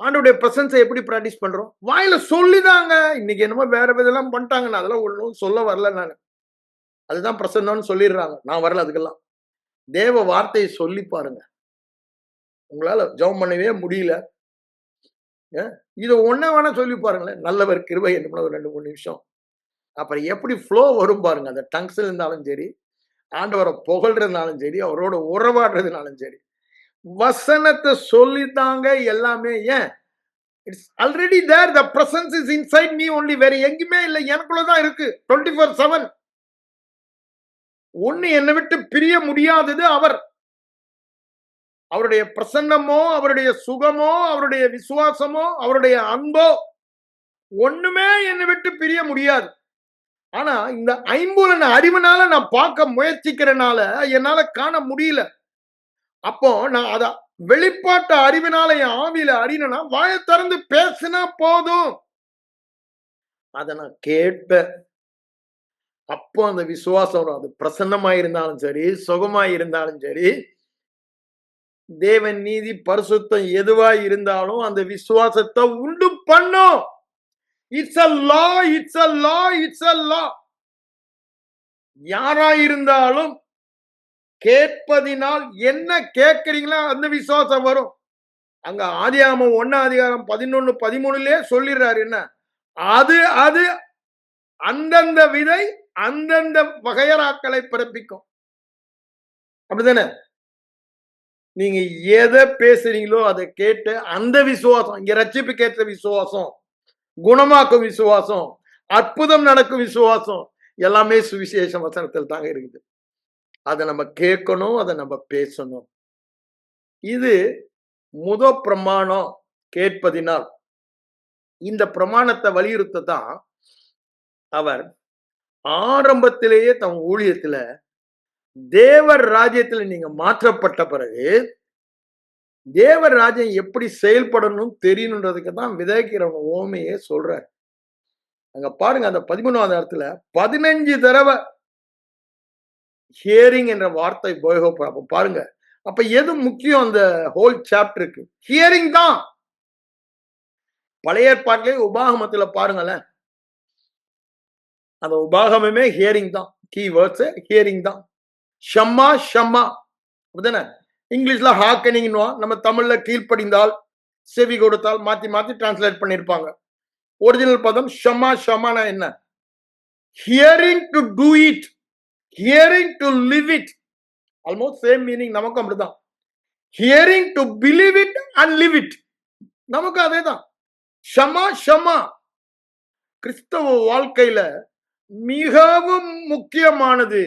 ஆண்டோடைய பிரசன்ஸை எப்படி பிராக்டிஸ் பண்றோம்? வாயில சொல்லிதாங்க. இன்னைக்கு என்னமோ வேற விதெல்லாம் பண்ணிட்டாங்க. நான் அதெல்லாம் ஒன்றும் சொல்ல வரல. நான் அதுதான் பிரசன்னம்னு சொல்லிடுறாங்க. நான் வரல அதுக்கெல்லாம். தேவ வார்த்தையை சொல்லி பாருங்க. உங்களால ஜெபம் பண்ணவே முடியல, இதை ஒன்ன வேணா சொல்லி பாருங்களேன். நல்லவர் கிருபை என்ன ஒரு 2-3 நிமிஷம். அப்புறம் எப்படி ஃப்ளோ வரும் பாருங்க. அந்த டங்ஸ்ல இருந்தாலும் சரி, ஆண்டவரை புகழ்றதுனாலும் சரி, அவரோட உறவாடுறதுனாலும் சரி, வசனத்தை சொல்லித்தாங்க எல்லாமே. ஏன்? It's already there. The presence is inside me only. வேற எங்கேயுமே இல்லை, எனக்குள்ளதான் இருக்கு. 24/7. ஒண்ணு என்னை விட்டு பிரிய முடியாதது அவர். அவருடைய பிரசன்னமோ, அவருடைய சுகமோ, அவருடைய விசுவாசமோ, அவருடைய அன்போ ஒண்ணுமே என்னை விட்டு பிரிய முடியாது. ஆனா இந்த ஐம்புலன் அறிவுனால நான் பார்க்க முயற்சிக்கிறனால என்னால காண முடியல. அப்போ நான் அத வெளிப்பாட்டு அறிவினால என் ஆவியில அறியணும்னா வாயை திறந்து பேசினா போதும். அதை நான் கேட்பேன். அப்போ அந்த விசுவாசம் வரும். அது பிரசன்னமாயிருந்தாலும் சரி, சுகமாயிருந்தாலும் சரி, தேவன் நீதி பரிசுத்தம் எதுவா இருந்தாலும் அந்த விசுவாசத்தை உண்டு பண்ணும். It's a law, it's a law, it's a law. யாரா இருந்தாலும் கேட்பதினால் என்ன கேட்கிறீங்களோ அந்த விசுவாசம் வரும். அங்க ஆதியாகமம் 1ஆம் அதிகாரம் 11, 13 சொல்லிடுறாரு. என்ன அது? அது அந்தந்த விதை அந்தந்த வகையராக்களை பிறப்பிக்கும். அப்படிதானே? நீங்க எதை பேசுறீங்களோ அதை கேட்டு அந்த விசுவாசம், இங்க ரட்சிப்புக்கு ஏற்ற விசுவாசம், குணமாக்கும் விசுவாசம், அற்புதம் நடக்கும் விசுவாசம், எல்லாமே சுவிசேஷ வசனத்தில் தாங்க இருக்குது. அதை நம்ம கேட்கணும், அதை நம்ம பேசணும். இது முதல் பிரமாணம், கேட்பதினால். இந்த பிரமாணத்தை வலியுறுத்ததான் அவர் ஆரம்பத்திலேயே தம் ஊழியத்துல தேவர் ராஜ்யத்துல நீங்க மாற்றப்பட்ட பிறகு தேவர் ராஜ்யம் எப்படி செயல்படணும் தெரியணுன்றதுக்கு தான் விதைக்கிறவங்க ஓமையே சொல்றாரு. அங்க பாருங்க, அந்த 13ஆவது இடத்துல 15 தடவை ஹியரிங் என்ற வார்த்தை உபயோகப்படும். பாருங்க, அப்ப எது முக்கியம் அந்த ஹோல் சாப்டருக்கு? ஹியரிங் தான். பழைய ஏற்பாட்டிலே உபாகமத்துல பாருங்களேன், அந்த உபாகமே ஹியரிங் தான். கீ வேர்ட்ஸ் ஹியரிங் தான். ஷம்மா ஷம்மா அப்படிதானே? இங்கிலீஷ்ல ஹாக்கனிங், நம்ம தமிழ்ல கீழ்ப்படிந்தால், செவி கொடுத்தால், மாத்தி மாத்தி டிரான்ஸ்லேட் பண்ணிருப்பாங்க. ஒரிஜினல் பதம் ஷம்மா ஷம்மானா என்ன? Hearing to do it, hearing to live it. Almost same meaning. நமக்கும் அப்படிதான். Hearing to believe it and live it. நமக்கு அதே தான். ஷமா ஷமா. கிறிஸ்தவ வாழ்க்கையில மிகவும் முக்கியமானது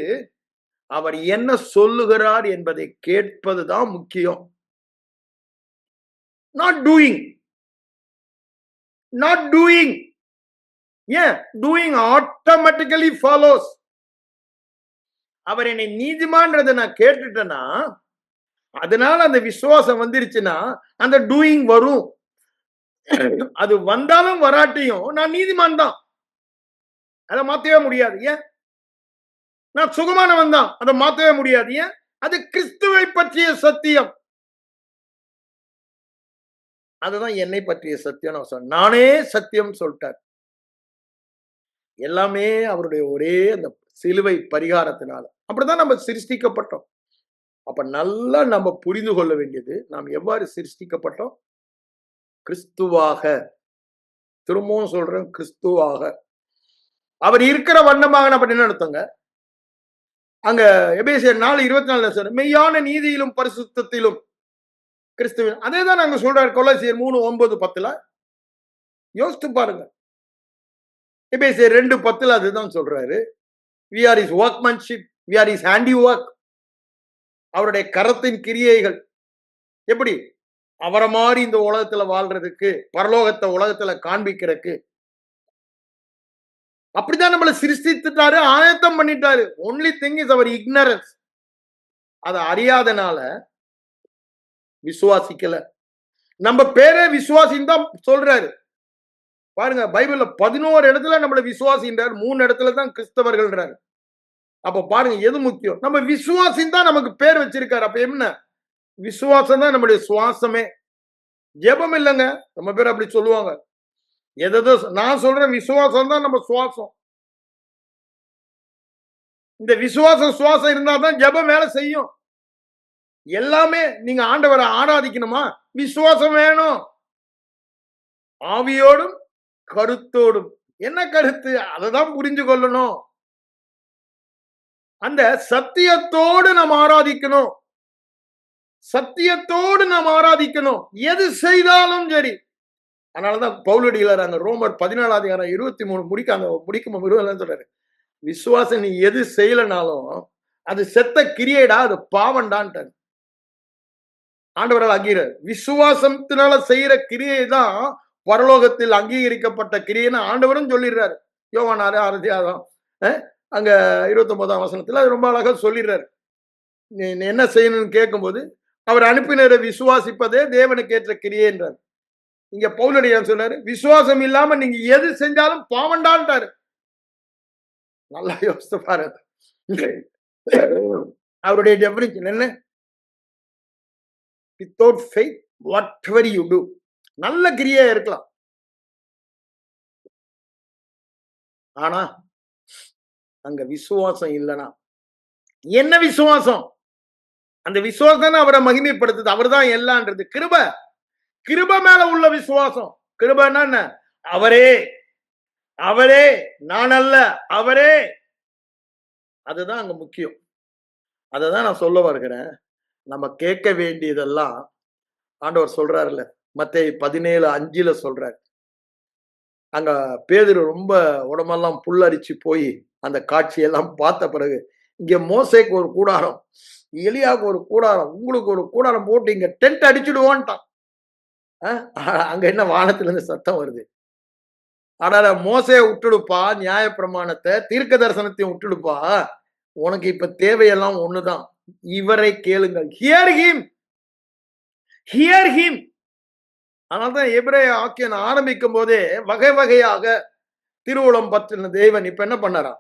அவர் என்ன சொல்லுகிறார் என்பதை கேட்பதுதான் முக்கியம். Not doing, not doing. ஏன்? Doing automatically follows. அவர் என்னை நீதிமான்றதை நான் கேட்டுட்டேன்னா, அதனால அந்த விசுவாசம் வந்துருச்சுன்னா அந்த டூயிங் வரும். அது வந்தாலும் வராட்டியும் நான் நீதிமான் தான், அதை மாத்தவே முடியாது. ஏன்? நான் சுகமானவன் தான், அதை மாத்தவே முடியாது. ஏன்? அது கிறிஸ்துவை பற்றிய சத்தியம். அதுதான் என்னை பற்றிய சத்தியம். நான் சொன்னேன், நானே சத்தியம் சொல்லிட்டார். எல்லாமே அவருடைய ஒரே அந்த சிலுவை பரிகாரத்தினால. அப்படிதான் நம்ம சிருஷ்டிக்கப்பட்டோம். அப்ப நல்லா நம்ம புரிந்து கொள்ள வேண்டியது, நாம் எவ்வாறு சிருஷ்டிக்கப்பட்டோம்? கிறிஸ்துவாக. திரும்பவும் சொல்றேன், கிறிஸ்துவாக. அவர் இருக்கிற வண்ணமாக நம்ம என்ன நடத்துங்க? அங்க எபேசியர் 4:24 சொல்ற மெய்யான நீதியிலும் பரிசுத்தத்திலும் கிறிஸ்துவின். அதே தான் நாங்க சொல்றாரு கொலோசியர் 3:9-10. யோசித்து பாருங்க. எபேசியர் 2:10 அதுதான் சொல்றாரு. we are his workmanship, we are his handiwork. அவருடைய கரத்தின் கிரியைகள். எப்படி? அவரை மாதிரி இந்த உலகத்துல வாழ்றதுக்கு, பரலோகத்தை உலகத்துல காண்பிக்கிறதுக்கு. அப்படிதான் நம்மளை சிருஷ்டித்துட்டாரு, ஆயத்தம் பண்ணிட்டாரு. Only thing is our ignorance. அதை அறியாதனால விசுவாசிக்கல. நம்ம பேரே விசுவாசின்னு தான் சொல்றாரு. பாருங்க, பைபிள்ல 11 இடத்துல நம்மள விசுவாசின்றார், 3 இடத்துல தான் கிறிஸ்தவர்கள்ன்றாரு. அப்ப பாருங்க எது முக்கியம்? நம்ம விசுவாசின் தான் நமக்கு பேர் வச்சிருக்காரு. அப்ப என்ன? விசுவாசம் தான் நம்முடைய சுவாசமே. ஜெபம் இல்லைங்க. நம்ம பேர் அப்படி சொல்லுவாங்க. எதோ நான் சொல்றேன், விசுவாசம் தான் நம்ம சுவாசம். இந்த விசுவாசம் சுவாசம் இருந்தா தான் ஜெபம் வேலை செய்யும். எல்லாமே நீங்க ஆண்டவரை ஆராதிக்கணுமா? விசுவாசம் வேணும். ஆவியோடும் கருத்தோடும். என்ன கருத்து? அததான் புரிஞ்சு கொள்ளணும். அந்த சத்தியத்தோடு நாம் ஆராதிக்கணும். சத்தியத்தோடு நாம் ஆராதிக்கணும். எது செய்தாலும் சரி. அதனாலதான் பவுலடிகளார் அங்க ரோமர் 14:23 முடிக்கும் சொல்றாரு, விசுவாசம் நீ எது செய்யலனாலும் அது செத்த கிரியைடா, அது பாவண்டான்ட்டாரு. ஆண்டவரால் அங்கீகரிக்கிறார். விசுவாசத்தினால செய்யற கிரியை தான் பரலோகத்தில் அங்கீகரிக்கப்பட்ட கிரியைன்னு ஆண்டவரும் சொல்லிடுறாரு. யோவான் 6:6 அங்க 29ஆம் வசனத்துல அது ரொம்ப அழகா சொல்லிடுறாரு. என்ன செய்யணும்னு கேட்கும்போது, அவர் அனுப்பினரை விசுவாசிப்பதே தேவனுக்கு ஏற்ற கிரியைன்றார். இங்க பவுலடியார் சொன்னாரு, விசுவாசம் இல்லாம நீங்க எது செஞ்சாலும் பாவண்டான்ட்டாரு. நல்லா யோசித்து பாருங்க. அவருடைய டெஃபினிஷன் என்ன? Without faith whatever you to. நல்ல கிரியா இருக்கலாம், ஆனா அங்க விசுவாசம் இல்லைன்னா என்ன விசுவாசம்? அந்த விசுவாசம் அவரை மகிமைப்படுத்துது. அவர் தான் எல்லான்றது. கிருபை, கிருபை மேல உள்ள விசுவாசம். கிருபைன்னா என்ன? அவரே, அவரே, நான் அல்ல, அவரே. அதுதான் அங்க முக்கியம். அததான் நான் சொல்ல வருகிறேன். நம்ம கேட்க வேண்டியதெல்லாம் ஆண்டவர் சொல்றாருல்ல, மத்தேயு 17:5 சொல்றாரு. அங்க பேதுரு ரொம்ப உடம்பெல்லாம் புல்லரிச்சு போய் அந்த காட்சியெல்லாம் பார்த்த பிறகு, இங்க மோசேக்கு ஒரு கூடாரம், எலியாவுக்கு ஒரு கூடாரம், உங்களுக்கு ஒரு கூடாரம் போட்டு இங்க டென்ட் அடிச்சுடுவோன்ட்டான். அங்க என்ன வானத்துல இருந்து சத்தம் வருது? ஆனா மோசே விட்டுடுப்பா, நியாய பிரமாணத்தை, தீர்க்க தரிசனத்தையும் விட்டுடுப்பா, உனக்கு இப்ப தேவையெல்லாம் ஒண்ணுதான், இவரை கேளுங்கள். Here him, here him. அதனால்தான் எபிரேய ஆக்கியன் ஆரம்பிக்கும் போதே வகை வகையாக திருவுளம் பற்றின தேவன் இப்ப என்ன பண்ணாரா?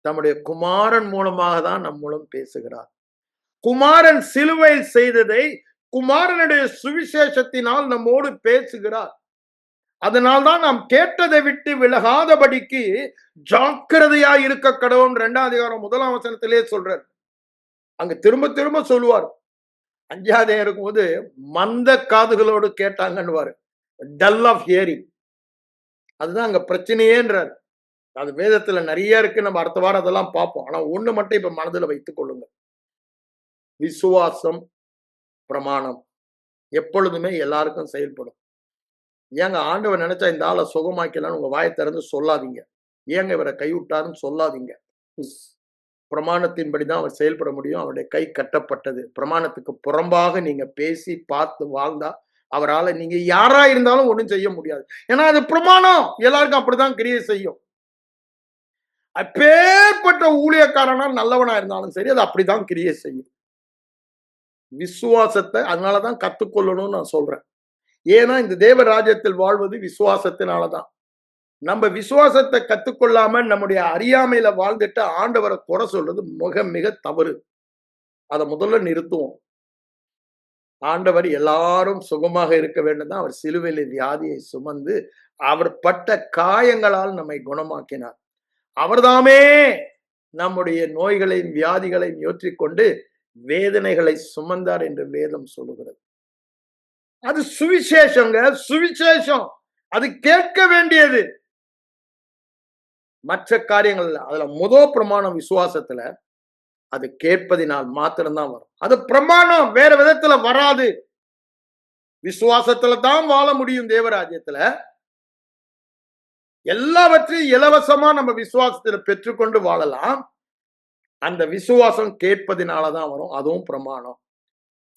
தம்முடைய குமாரன் மூலமாக தான் நம் மூலம் பேசுகிறார். குமாரன் சிலுவையில் செய்ததை குமாரனுடைய சுவிசேஷத்தினால் நம்மோடு பேசுகிறார். அதனால்தான் நாம் கேட்டதை விட்டு விலகாதபடிக்கு ஜாக்கிரதையா இருக்க கடவுள் 2ஆம் அதிகாரம் 1ஆம் வசனத்திலே சொல்றார். அங்க திரும்ப திரும்ப சொல்லுவார். 5ஆவது இருக்கும்போது மந்த காதுகளோடு கேட்டாங்கன்னு, டல் ஆஃப் ஹியரிங். அதுதான் அங்க பிரச்சனையேன்றார். அது வேதத்துல நிறைய இருக்கு. நம்ம அடுத்த வாரம் அதெல்லாம் பார்ப்போம். ஆனா ஒண்ணு மட்டும் இப்ப மனதுல வைத்துக் கொள்ளுங்க. விசுவாசம், பிரமாணம் எப்பொழுதுமே எல்லாருக்கும் செயல்படும். ஏங்க ஆண்டவர் நினைச்சா இந்த ஆளை சுகமாக்கலான்னு உங்க வாயை திறந்து சொல்லாதீங்க. ஏங்க இவரை கைவிட்டாருன்னு சொல்லாதீங்க. பிரமாணத்தின்படிதான் அவர் செயல்பட முடியும். அவருடைய கை கட்டப்பட்டது. பிரமாணத்துக்கு புறம்பாக நீங்க பேசி பார்த்து வாழ்ந்தா அவரால் நீங்க யாரா இருந்தாலும் ஒண்ணும் செய்ய முடியாது. ஏன்னா அது பிரமாணம் எல்லாருக்கும் அப்படிதான் கிரியை செய்யும். அப்பேற்பட்ட ஊழியக்காரனா நல்லவனா இருந்தாலும் சரி, அது அப்படிதான் கிரியை செய்யும். விசுவாசத்தை அதனாலதான் கத்துக்கொள்ளணும்னு நான் சொல்றேன். ஏன்னா இந்த தேவ ராஜ்யத்தில் வாழ்வது விசுவாசத்தினாலதான். நம்ம விசுவாசத்தை கத்துக்கொள்ளாம நம்முடைய அறியாமையில வாழ்ந்துட்டு ஆண்டவரை குறை சொல்றது மிக மிக தவறு. அதை முதல்ல நிறுத்துவோம். ஆண்டவர் எல்லாரும் சுகமாக இருக்க வேண்டும் தான் அவர் சிலுவையில் வியாதியை சுமந்து அவர் பட்ட காயங்களால் நம்மை குணமாக்கினார். அவர்தாமே நம்முடைய நோய்களையும் வியாதிகளையும் ஏற்றிக்கொண்டு வேதனைகளை சுமந்தார் என்று வேதம் சொல்லுகிறது. அது சுவிசேஷங்க, சுவிசேஷம். அது கேட்க வேண்டியது. மற்ற காரியங்கள் அதுல முதல் பிரமாணம் விசுவாசத்துல அது கேட்பதினால் மாத்திரம்தான் வரும். அது பிரமாணம் வேற விதத்துல வராது. விசுவாசத்துல தான் வாழ முடியும். தேவராஜ்யத்துல எல்லாவற்றையும் இலவசமா நம்ம விசுவாசத்துல பெற்றுக்கொண்டு வாழலாம். அந்த விசுவாசம் கேட்பதினாலதான் வரும். அதுவும் பிரமாணம்.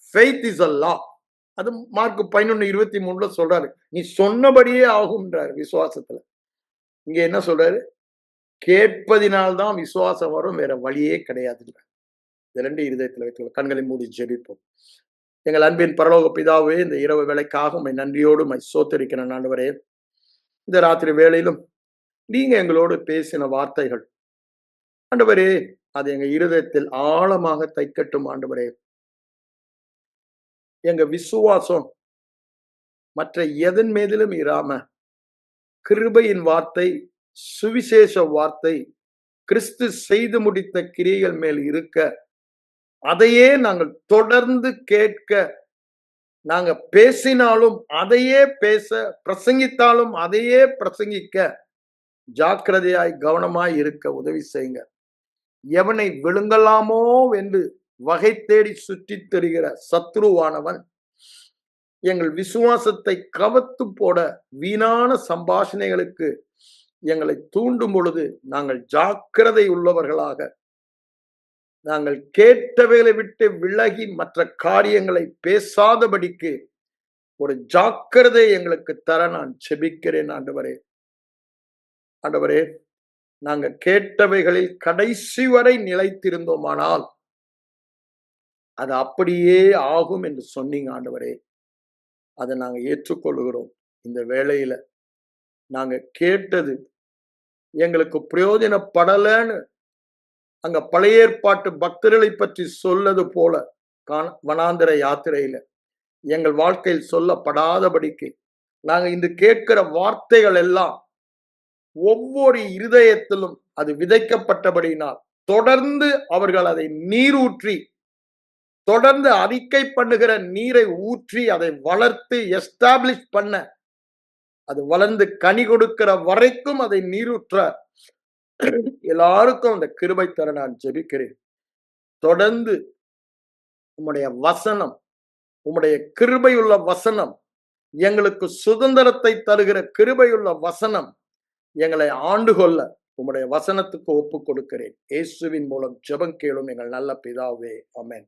Faith is a law. அது மார்க் 11:23 சொல்றாரு. நீ சொன்னபடியே ஆகும்ன்றாரு விசுவாசத்துல. இங்க என்ன சொல்றாரு? கேட்பதினால்தான் விசுவாசம் வரும், வேற வழியே கிடையாது. இது 2 இருதயத்தில் வைத்துள்ள கண்களை மூடி ஜெபிப்போம். எங்கள் அன்பின் பரலோக பிதாவே, இந்த இரவு வேளைக்காக உம்மை நன்றியோடு உம்மை ஸ்தோத்திரிக்கிறேன் ஆண்டவரே. இந்த ராத்திரி வேளையிலும் நீங்க எங்களோடு பேசின வார்த்தைகள் ஆண்டவரே, அது எங்க இருதயத்தில் ஆழமாக தைக்கட்டும் ஆண்டவரே. எங்க விசுவாசம் மற்ற எதன் மீதிலும் இராம கிருபையின் வார்த்தை, சுவிசேஷ வார்த்தை, கிறிஸ்து செய்து முடித்த கிரியைகள் மேல் இருக்க, அதையே நாங்கள் தொடர்ந்து கேட்க, நாங்க பேசினாலும் அதையே பேச, பிரசங்கித்தாலும் அதையே பிரசங்கிக்க ஜாக்கிரதையாய் கவனமாய் இருக்க உதவி செய்யுங்க. எவனை விழுங்கலாமோ என்று வகை தேடி சுற்றி தெரிகிற சத்ருவானவன் எங்கள் விசுவாசத்தை கவத்து போட வீணான சம்பாஷணைகளுக்கு எங்களை தூண்டும் பொழுது நாங்கள் ஜாக்கிரதை உள்ளவர்களாக, நாங்கள் கேட்டவைகளை விட்டு விலகி மற்ற காரியங்களை பேசாதபடிக்கு ஒரு ஜாக்கிரதை எங்களுக்கு தர நான் செபிக்கிறேன் ஆண்டவரே. ஆண்டவரே, நாங்க கேட்டவைகளில் கடைசி வரை நிலைத்திருந்தோமானால் அது அப்படியே ஆகும் என்று சொன்னீங்க ஆண்டவரே. அதை நாங்க ஏற்றுக்கொள்கிறோம். இந்த வேளையில நாங்க கேட்டது எங்களுக்கு பிரயோஜனப்படலன்னு அங்க பழைய ஏற்பாட்டு பக்தர்களை பற்றி சொல்லது போல வனாந்திர யாத்திரையில எங்கள் வாழ்க்கையில் சொல்லப்படாதபடிக்கு நாங்க இந்த கேட்கிற வார்த்தைகள் எல்லாம் ஒவ்வொரு இருதயத்திலும் அது விதைக்கப்பட்டபடியினால் தொடர்ந்து அவர்கள் அதை நீரூற்றி, தொடர்ந்து அறிக்கை பண்ணுகிற நீரை ஊற்றி அதை வளர்த்து எஸ்டாப்ளிஷ் பண்ண, அது வளர்ந்து கனி கொடுக்கிற வரைக்கும் அதை நீரூற்ற எல்லாருக்கும் அந்த கிருபை தர நான் ஜெபிக்கிறேன். தொடர்ந்து உம்முடைய வசனம், உம்முடைய கிருபையுள்ள வசனம், எங்களுக்கு சுதந்திரத்தை தருகிற கிருபையுள்ள வசனம் எங்களை ஆண்டு கொள்ள உம்முடைய வசனத்துக்கு ஒப்பு கொடுக்கிறேன். இயேசுவின் மூலம் ஜெபம் கேளும் எங்கள் நல்ல பிதாவே. ஆமென்.